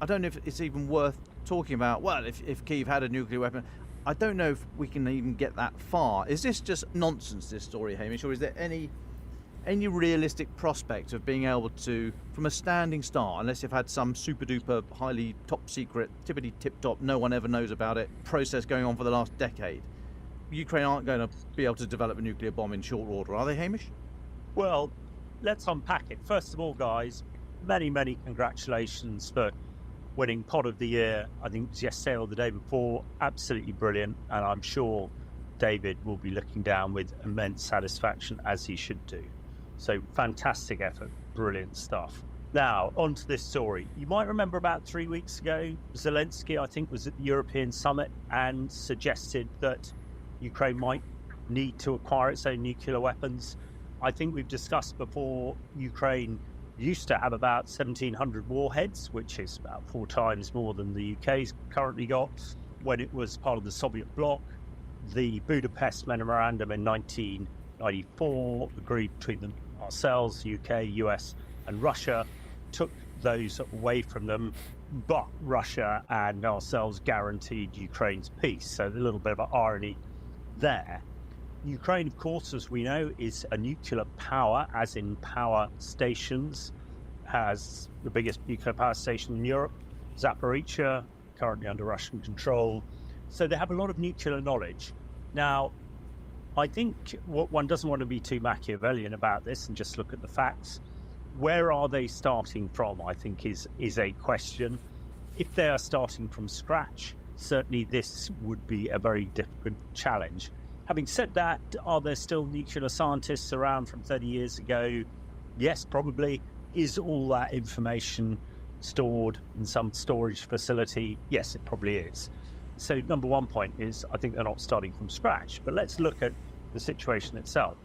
S: I don't know if it's even worth talking about, well, if Kyiv had a nuclear weapon. I don't know if we can even get that far. Is this just nonsense, this story, Hamish, or is there any realistic prospect of being able to, from a standing start, unless you've had some super duper highly top secret, tippity tip top, no one ever knows about it, process going on for the last decade, Ukraine aren't going to be able to develop a nuclear bomb in short order, are they, Hamish?
T: Well, let's unpack it. First of all, guys, many congratulations for winning Pod of the Year. I think it was yesterday or the day before. Absolutely brilliant. And I'm sure David will be looking down with immense satisfaction, as he should do. So fantastic effort. Brilliant stuff. Now, on to this story. You might remember about 3 weeks ago, Zelensky, I think, was at the European summit and suggested that Ukraine might need to acquire its own nuclear weapons. I think we've discussed before, Ukraine used to have about 1,700 warheads, which is about 4 times more than the UK's currently got. When it was part of the Soviet bloc, the Budapest Memorandum in 1994, agreed between ourselves, UK, US and Russia, took those away from them, but Russia and ourselves guaranteed Ukraine's peace. So a little bit of an irony there. Ukraine, of course, as we know, is a nuclear power, as in power stations, has the biggest nuclear power station in Europe, Zaporizhzhia, currently under Russian control. So they have a lot of nuclear knowledge. Now, I think what one doesn't want to be too Machiavellian about this and just look at the facts. Where are they starting from, I think, is a question. If they are starting from scratch, certainly this would be a very difficult challenge. Having said that, are there still nuclear scientists around from 30 years ago? Yes, probably. Is all that information stored in some storage facility? Yes, it probably is. So number one point is, I think they're not starting from scratch. But let's look at the situation itself.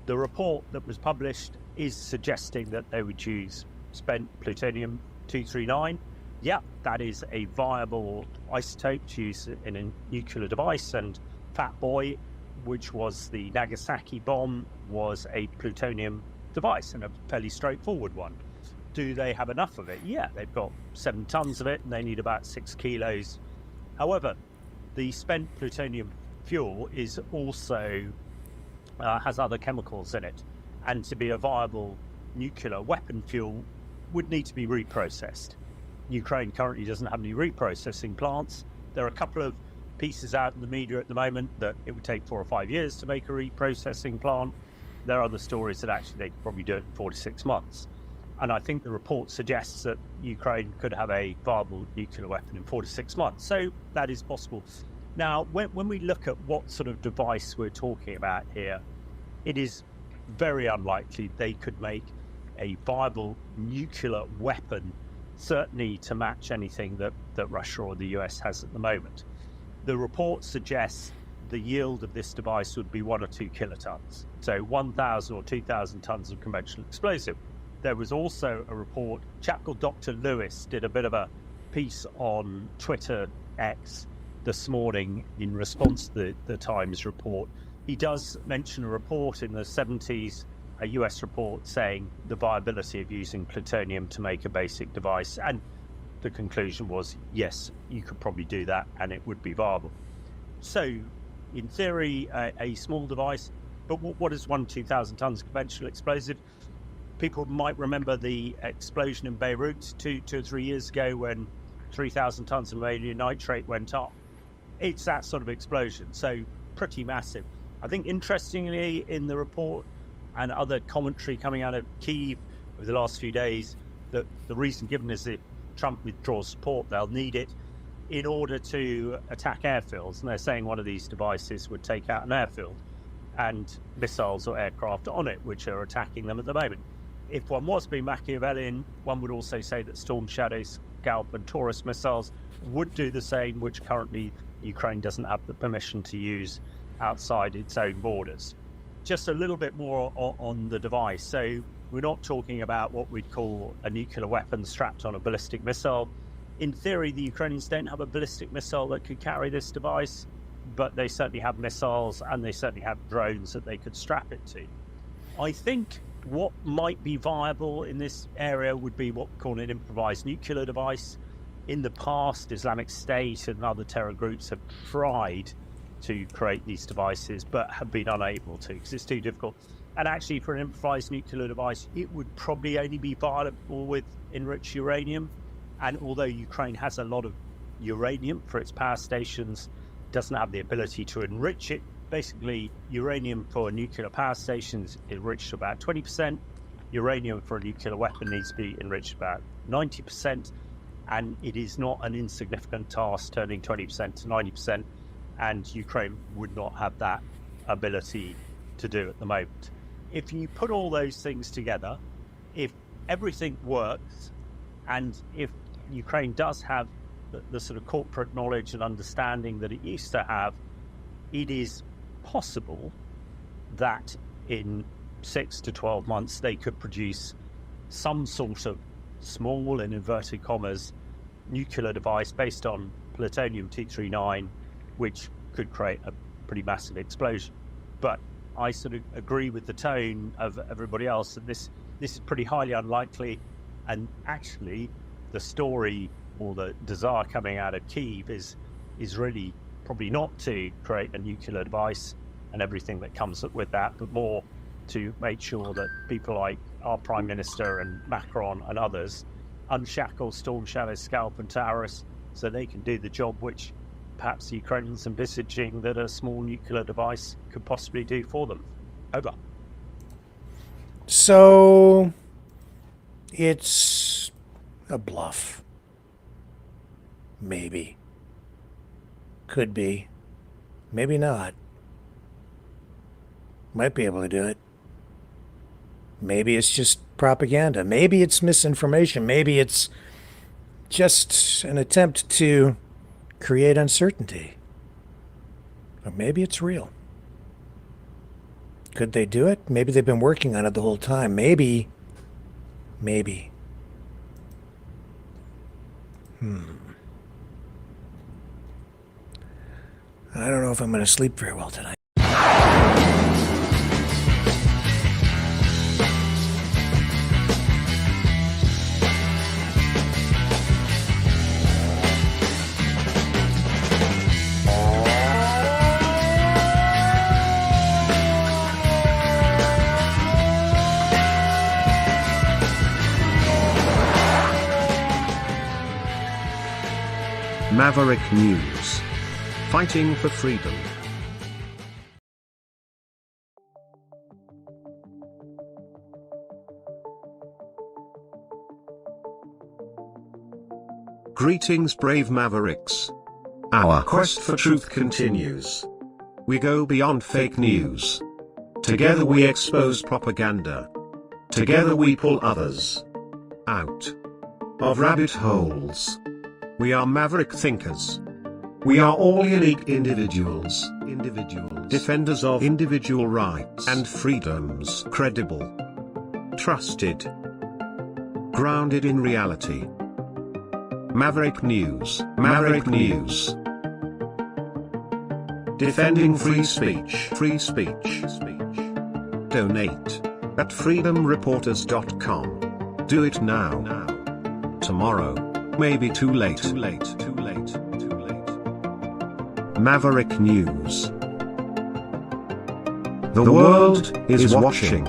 T: The report that was published is suggesting that they would use spent plutonium-239. Yeah, that is a viable isotope to use in a nuclear device. And Fat Boy, which was the Nagasaki bomb, was a plutonium device, and a fairly straightforward one. Do they have enough of it? Yeah, they've got 7 tons of it, and they need about 6 kilos. However, the spent plutonium fuel is also has other chemicals in it, and to be a viable nuclear weapon fuel would need to be reprocessed. Ukraine currently doesn't have any reprocessing plants. There are a couple of pieces out in the media at the moment that it would take 4 or 5 years to make a reprocessing plant. There are other stories that actually they could probably do it in 4 to 6 months. And I think the report suggests that Ukraine could have a viable nuclear weapon in 4 to 6 months. So that is possible. Now, when we look at what sort of device we're talking about here, it is very unlikely they could make a viable nuclear weapon, certainly to match anything that Russia or the US has at the moment. The report suggests the yield of this device would be 1 or 2 kilotons, so 1,000 or 2,000 tons of conventional explosive. There was also a report, a chap called Dr. Lewis did a bit of a piece on Twitter X this morning in response to the Times report. He does mention a report in the 70s, a US report saying the viability of using plutonium to make a basic device, and the conclusion was, yes, you could probably do that and it would be viable. So, in theory, a small device, but what is 2,000 tons of conventional explosive? People might remember the explosion in Beirut 2 or 3 years ago when 3,000 tons of ammonium nitrate went up. It's that sort of explosion, so pretty massive. I think interestingly in the report and other commentary coming out of Kyiv over the last few days, that the reason given is if Trump withdraws support, they'll need it in order to attack airfields. And they're saying one of these devices would take out an airfield and missiles or aircraft on it, which are attacking them at the moment. If one was being Machiavellian, one would also say that Storm Shadow, Scalp and Taurus missiles would do the same, which currently Ukraine doesn't have the permission to use outside its own borders. Just a little bit more on the device. So we're not talking about what we'd call a nuclear weapon strapped on a ballistic missile. In theory, the Ukrainians don't have a ballistic missile that could carry this device, but they certainly have missiles and they certainly have drones that they could strap it to. I think what might be viable in this area would be what we call an improvised nuclear device. In the past, Islamic State and other terror groups have tried to create these devices, but have been unable to because it's too difficult. And actually, for an improvised nuclear device, it would probably only be viable with enriched uranium. And although Ukraine has a lot of uranium for its power stations, doesn't have the ability to enrich it. Basically, uranium for nuclear power stations is enriched to about 20%. Uranium for a nuclear weapon needs to be enriched about 90%. And it is not an insignificant task turning 20% to 90%. And Ukraine would not have that ability to do at the moment. If you put all those things together, if everything works, and if Ukraine does have the sort of corporate knowledge and understanding that it used to have, it is possible that in 6 to 12 months they could produce some sort of small, in inverted commas, nuclear device based on plutonium 239, which could create a pretty massive explosion. But I sort of agree with the tone of everybody else that this is pretty highly unlikely. And actually, the story or the desire coming out of Kyiv is really probably not to create a nuclear device and everything that comes with that, but more to make sure that people like our Prime Minister and Macron and others unshackle Storm Shadow, Scalp and Taurus so they can do the job which perhaps the Ukrainians envisaging that a small nuclear device could possibly do for them. Over.
B: So it's a bluff. Maybe. Could be. Maybe not. Might be able to do it. Maybe it's just propaganda. Maybe it's misinformation. Maybe it's just an attempt to create uncertainty. Or maybe it's real. Could they do it? Maybe they've been working on it the whole time. Maybe. I don't know if I'm going to sleep very well tonight.
A: Maverick News. Fighting for freedom. Greetings, brave Mavericks. Our quest for truth continues. We go beyond fake news. Together we expose propaganda. Together we pull others out of rabbit holes. We are maverick thinkers. We are all unique individuals. Defenders of individual rights and freedoms. Credible. Trusted. Grounded in reality. Maverick News. Maverick News. Defending free speech. Free speech. Donate at freedomreporters.com. Do it now. Tomorrow may be too late. Maverick News. The world is watching.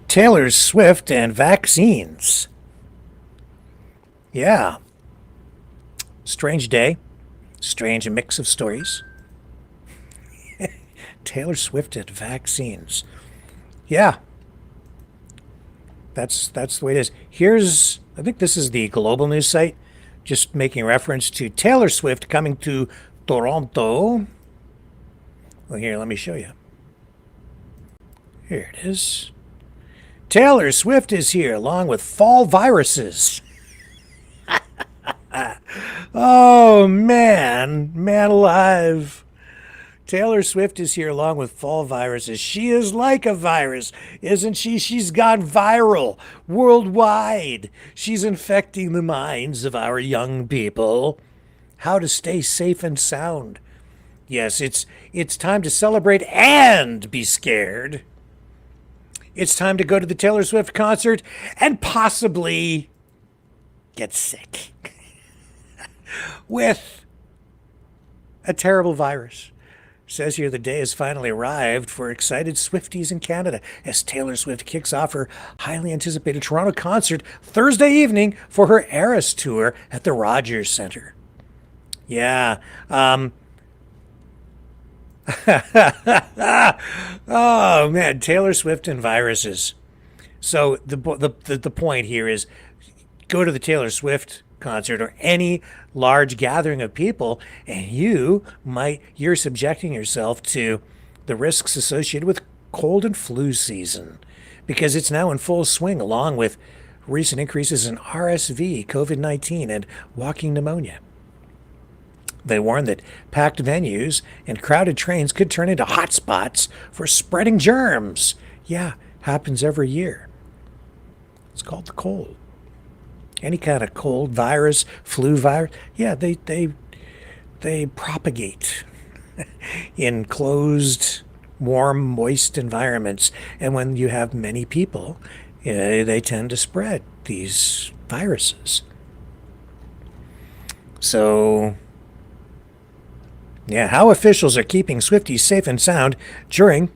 B: Taylor Swift and vaccines. Yeah. Strange day. Strange mix of stories. Taylor Swift and vaccines. Yeah. That's the way it is. I think this is the global news site, just making reference to Taylor Swift coming to Toronto. Well, here, let me show you. Here it is. Taylor Swift is here along with fall viruses. Oh, man alive. Taylor Swift is here along with fall viruses. She is like a virus, isn't she? She's gone viral worldwide. She's infecting the minds of our young people. How to stay safe and sound. Yes, it's time to celebrate and be scared. It's time to go to the Taylor Swift concert and possibly get sick with a terrible virus. Says here the day has finally arrived for excited Swifties in Canada as Taylor Swift kicks off her highly anticipated Toronto concert Thursday evening for her Eras tour at the Rogers Centre. Yeah. Oh man, Taylor Swift and viruses. So the point here is go to the Taylor Swift concert or any large gathering of people, and you're subjecting yourself to the risks associated with cold and flu season, because it's now in full swing, along with recent increases in RSV, COVID-19, and walking pneumonia. They warn that packed venues and crowded trains could turn into hotspots for spreading germs. Yeah, happens every year. It's called the cold. Any kind of cold virus, flu virus, yeah, they propagate in closed, warm, moist environments. And when you have many people, they tend to spread these viruses. So, yeah, how officials are keeping Swifties safe and sound during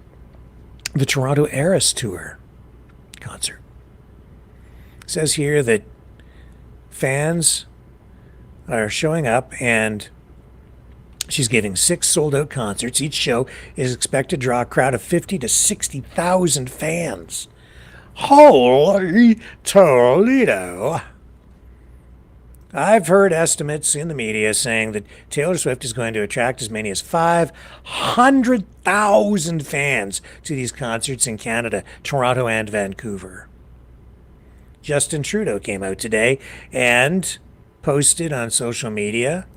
B: the Toronto Eras Tour concert. It says here that fans are showing up, and she's giving 6 sold-out concerts. Each show is expected to draw a crowd of 50 to 60,000 fans. Holy Toledo! I've heard estimates in the media saying that Taylor Swift is going to attract as many as 500,000 fans to these concerts in Canada, Toronto, and Vancouver. Justin Trudeau came out today and posted on social media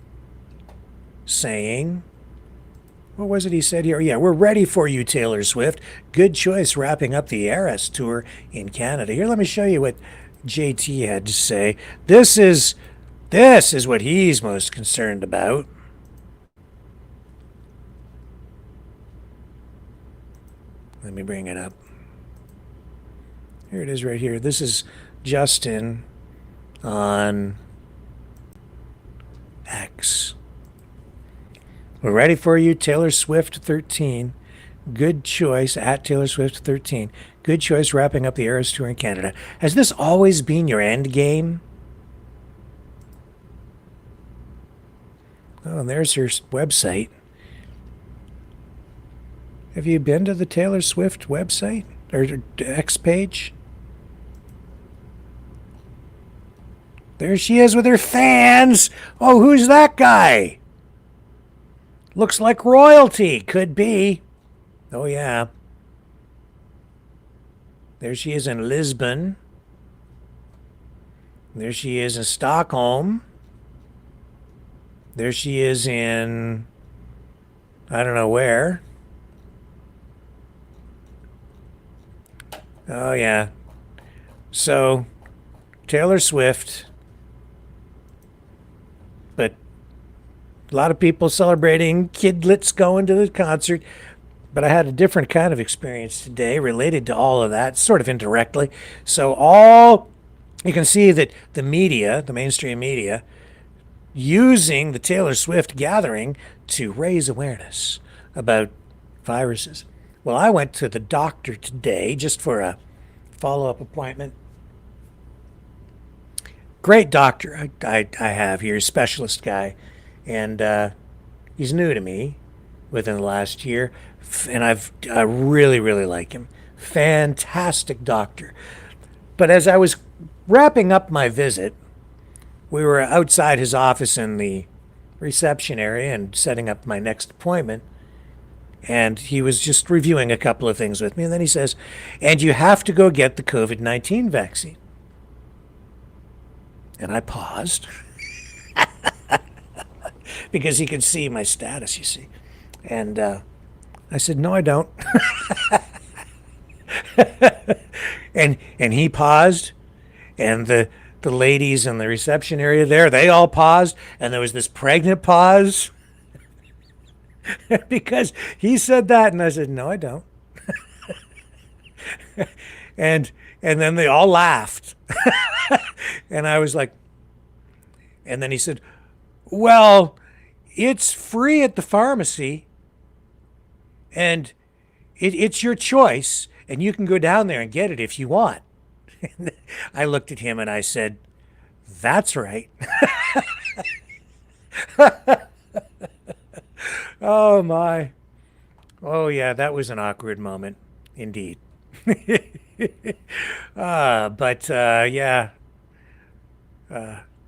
B: saying, what was it he said here? Yeah, we're ready for you, Taylor Swift. Good choice wrapping up the Eras tour in Canada. Here, let me show you what JT had to say. This is what he's most concerned about. Let me bring it up. Here it is right here. This is Justin on X. We're ready for you, Taylor Swift 13. Good choice at Taylor Swift 13. Good choice wrapping up the Eras Tour in Canada. Has this always been your end game? Oh, and there's her website. Have you been to the Taylor Swift website or X page? There she is with her fans. Oh, who's that guy? Looks like royalty. Could be. Oh, yeah. There she is in Lisbon. There she is in Stockholm. There she is in, I don't know where. Oh, yeah. So, Taylor Swift. But a lot of people celebrating kidlets going to the concert. But I had a different kind of experience today related to all of that, sort of indirectly. So you can see that the media, the mainstream media, using the Taylor Swift gathering to raise awareness about viruses. Well, I went to the doctor today just for a follow-up appointment. Great doctor I have here, specialist guy. And he's new to me within the last year. And I really, really like him. Fantastic doctor. But as I was wrapping up my visit, we were outside his office in the reception area and setting up my next appointment. And he was just reviewing a couple of things with me. And then he says, and you have to go get the COVID-19 vaccine. And I paused because he could see my status, you see. And I said, no, I don't. and he paused, and the ladies in the reception area there, they all paused, and there was this pregnant pause because he said that, and I said, no, I don't. and then they all laughed. And I was like, and then he said, well, it's free at the pharmacy, and it's your choice, and you can go down there and get it if you want. I looked at him and I said, that's right. Oh, my. Oh, yeah, that was an awkward moment, indeed. Yeah,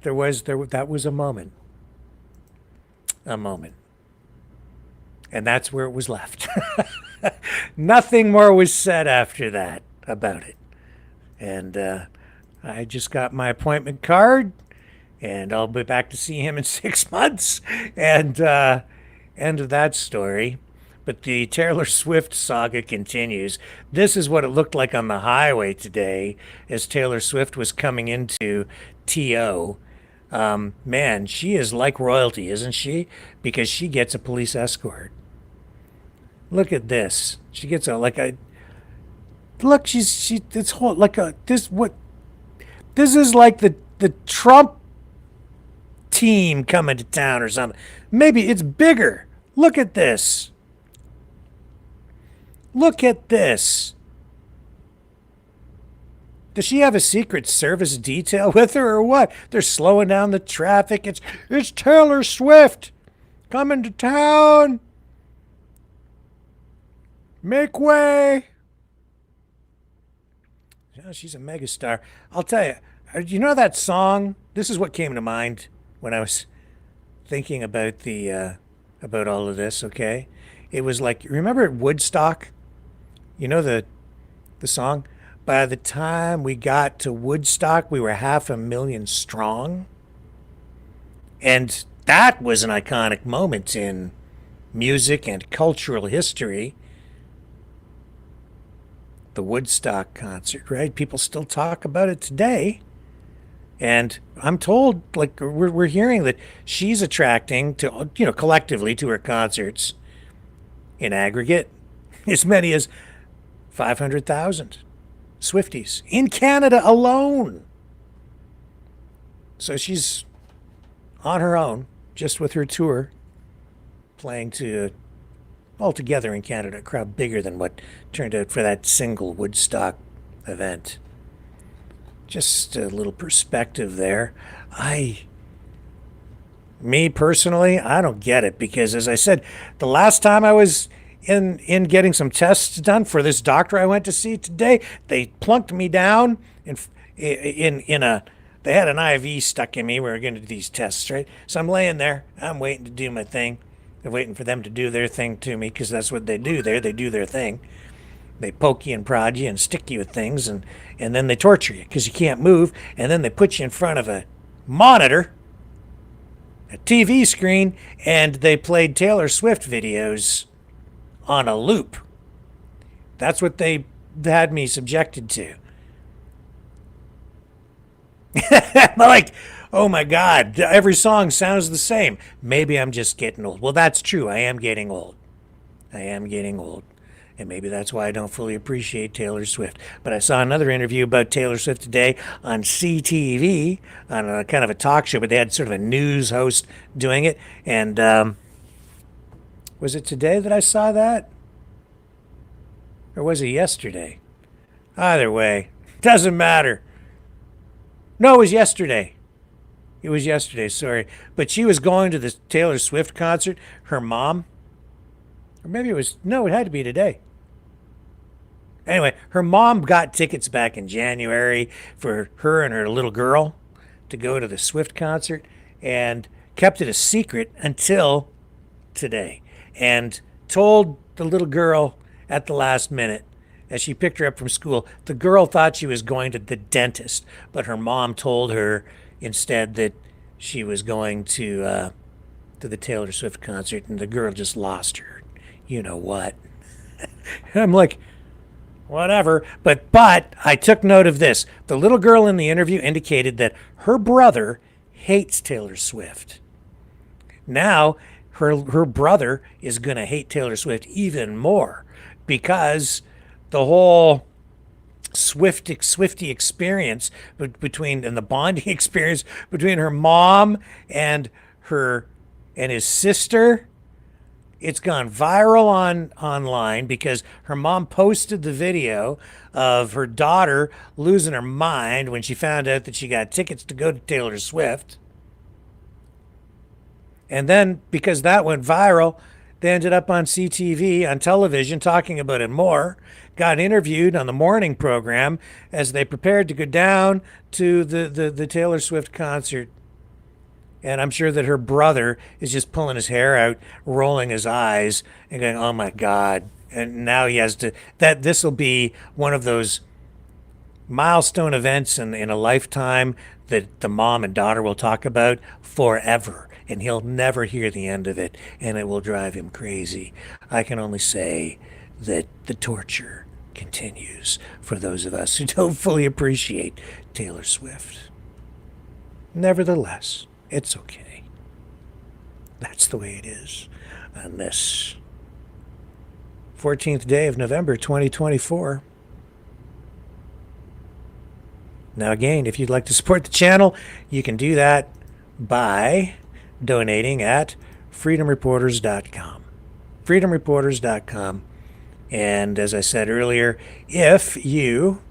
B: that was a moment. A moment. And that's where it was left. Nothing more was said after that about it. And I just got my appointment card, and I'll be back to see him in 6 months. And end of that story. But the Taylor Swift saga continues. This is what it looked like on the highway today as Taylor Swift was coming into TO. Man, she is like royalty, isn't she? Because she gets a police escort. Look at this. She gets look, this is like the Trump team coming to town or something. Maybe it's bigger. Look at this. Look at this. Does she have a Secret Service detail with her or what? They're slowing down the traffic. It's Taylor Swift coming to town. Make way. Yeah, she's a megastar. I'll tell you, you know that song? This is what came to mind when I was thinking about about all of this, okay? It was like, remember at Woodstock? You know the song? By the time we got to Woodstock, we were 500,000 strong. And that was an iconic moment in music and cultural history. The Woodstock concert, right? People still talk about it today. And I'm told, like, we're hearing that she's attracting to, collectively to her concerts in aggregate as many as 500,000 Swifties in Canada alone. So she's on her own, just with her tour, playing to altogether in Canada, a crowd bigger than what turned out for that single Woodstock event. Just a little perspective there. Me personally, I don't get it, because as I said, the last time I was in getting some tests done for this doctor I went to see today, they plunked me down they had an IV stuck in me. We were going to do these tests, right? So I'm laying there. I'm waiting to do my thing. I'm waiting for them to do their thing to me, because that's what they do there. They do their thing. They poke you and prod you and stick you with things, and then they torture you because you can't move. And then they put you in front of a monitor, a TV screen, and they played Taylor Swift videos on a loop. That's what they had me subjected to. Like, oh my God, every song sounds the same. Maybe I'm just getting old. Well, that's true. I am getting old. And maybe that's why I don't fully appreciate Taylor Swift. But I saw another interview about Taylor Swift today on CTV, on a kind of a talk show, but they had sort of a news host doing it. And was it today that I saw that? Or was it yesterday? Either way, doesn't matter. No, it was yesterday. Sorry. But she was going to the Taylor Swift concert. Her mom, or maybe it had to be today. Anyway, her mom got tickets back in January for her and her little girl to go to the Swift concert, and kept it a secret until today, and told the little girl at the last minute, as she picked her up from school. The girl thought she was going to the dentist, but her mom told her instead that she was going to the Taylor Swift concert, and the girl just lost her. You know what? I'm like, whatever. But I took note of this. The little girl in the interview indicated that her brother hates Taylor Swift. Now, her brother is going to hate Taylor Swift even more, because the whole Swifty experience and the bonding experience between her mom and his sister, it's gone viral online, because her mom posted the video of her daughter losing her mind when she found out that she got tickets to go to Taylor Swift. And then, because that went viral, they ended up on CTV, on television, talking about it more. Got interviewed on the morning program as they prepared to go down to the Taylor Swift concert. And I'm sure that her brother is just pulling his hair out, rolling his eyes, and going, oh my God. And now he has to, this will be one of those milestone events in a lifetime that the mom and daughter will talk about forever. And he'll never hear the end of it, and it will drive him crazy. I can only say that the torture continues for those of us who don't fully appreciate Taylor Swift. Nevertheless, it's okay. That's the way it is on this 14th day of November 2024. Now again, if you'd like to support the channel, you can do that by donating at freedomreporters.com. freedomreporters.com. And as I said earlier, if you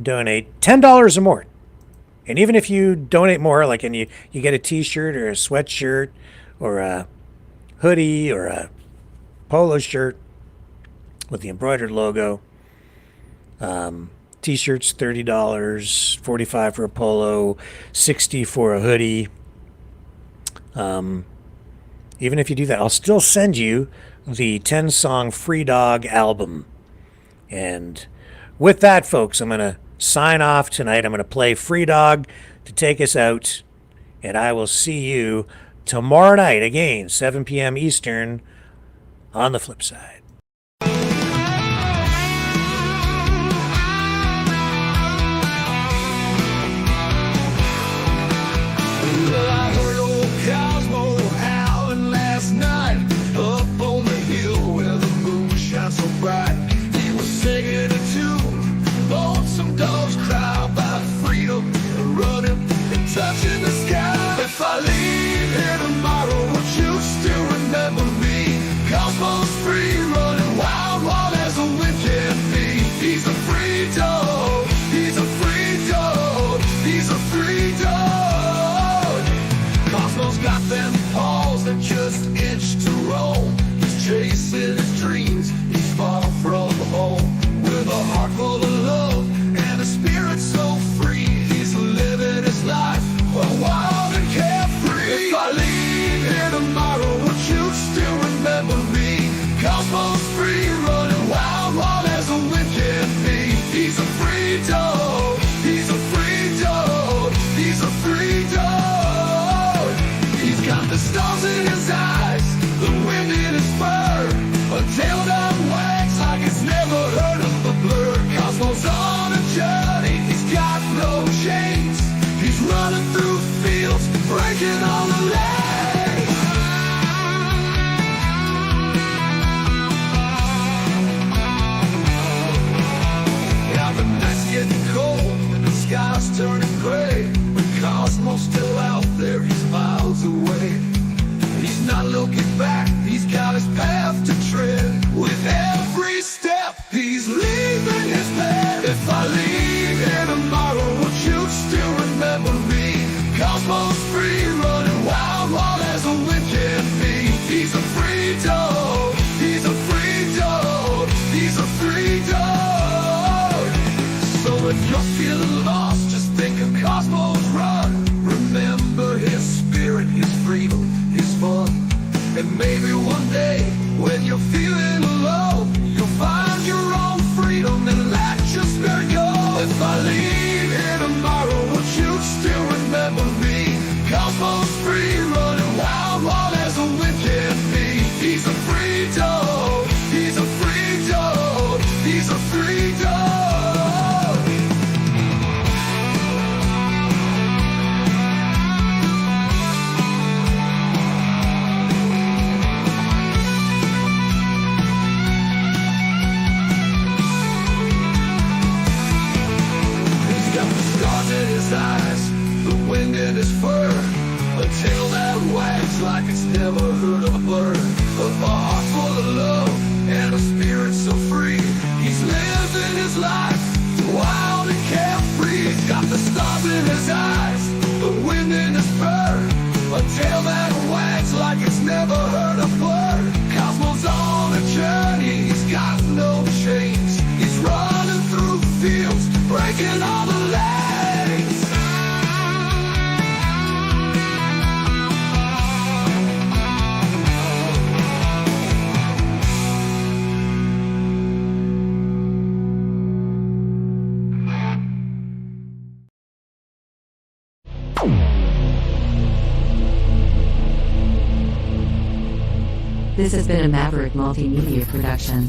B: donate $10 or more, and even if you donate more, like, and you get a t-shirt or a sweatshirt or a hoodie or a polo shirt with the embroidered logo, t-shirts $30, $45 for a polo, $60 for a hoodie. Even if you do that, I'll still send you the 10-song Free Dog album. And with that, folks, I'm going to sign off tonight. I'm going to play Free Dog to take us out. And I will see you tomorrow night, again, 7 p.m. Eastern, on the flip side.
C: Touching the sky. If I leave here tomorrow, would you still remember me? Cosmos free. stars in his eyes, the wind in his fur, a tail that wags like it's never heard of a blur. Cosmos on a journey, he's got no chains. He's running through fields, breaking all the lanes. Now the night's getting cold and the sky's turning gray. But Cosmos still out there, he's miles away. He's not looking back, he's got his path to tread. With every step, he's leaving his bed. If I leave here tomorrow, would you still remember me? Cosmos free, running wild, wild as a wind can be. He's a free dog, he's a free dog, he's a free dog. So if you're feeling lost, just think of Cosmos Run. Remember his spirit, his freedom, his fun. And maybe one day, when you're feeling low, you'll find your own freedom and let your spirit go. If I leave here tomorrow, would you still remember me? Cosmos free, running wild, wild as a wind can be. He's a free dog, he's a free dog, he's a free dog. In his eyes, the wind in his fur, a tail that wags like it's never heard of a bird. A heart full of love and a spirit so free. He's living his life wild and carefree. He's got the stars in his eyes, the wind in his fur, a tail that wags like it's never heard a bird. Cosmos on a journey, he's got no chains. He's running through fields, breaking all the lanes.
U: This has been a Maverick Multimedia production.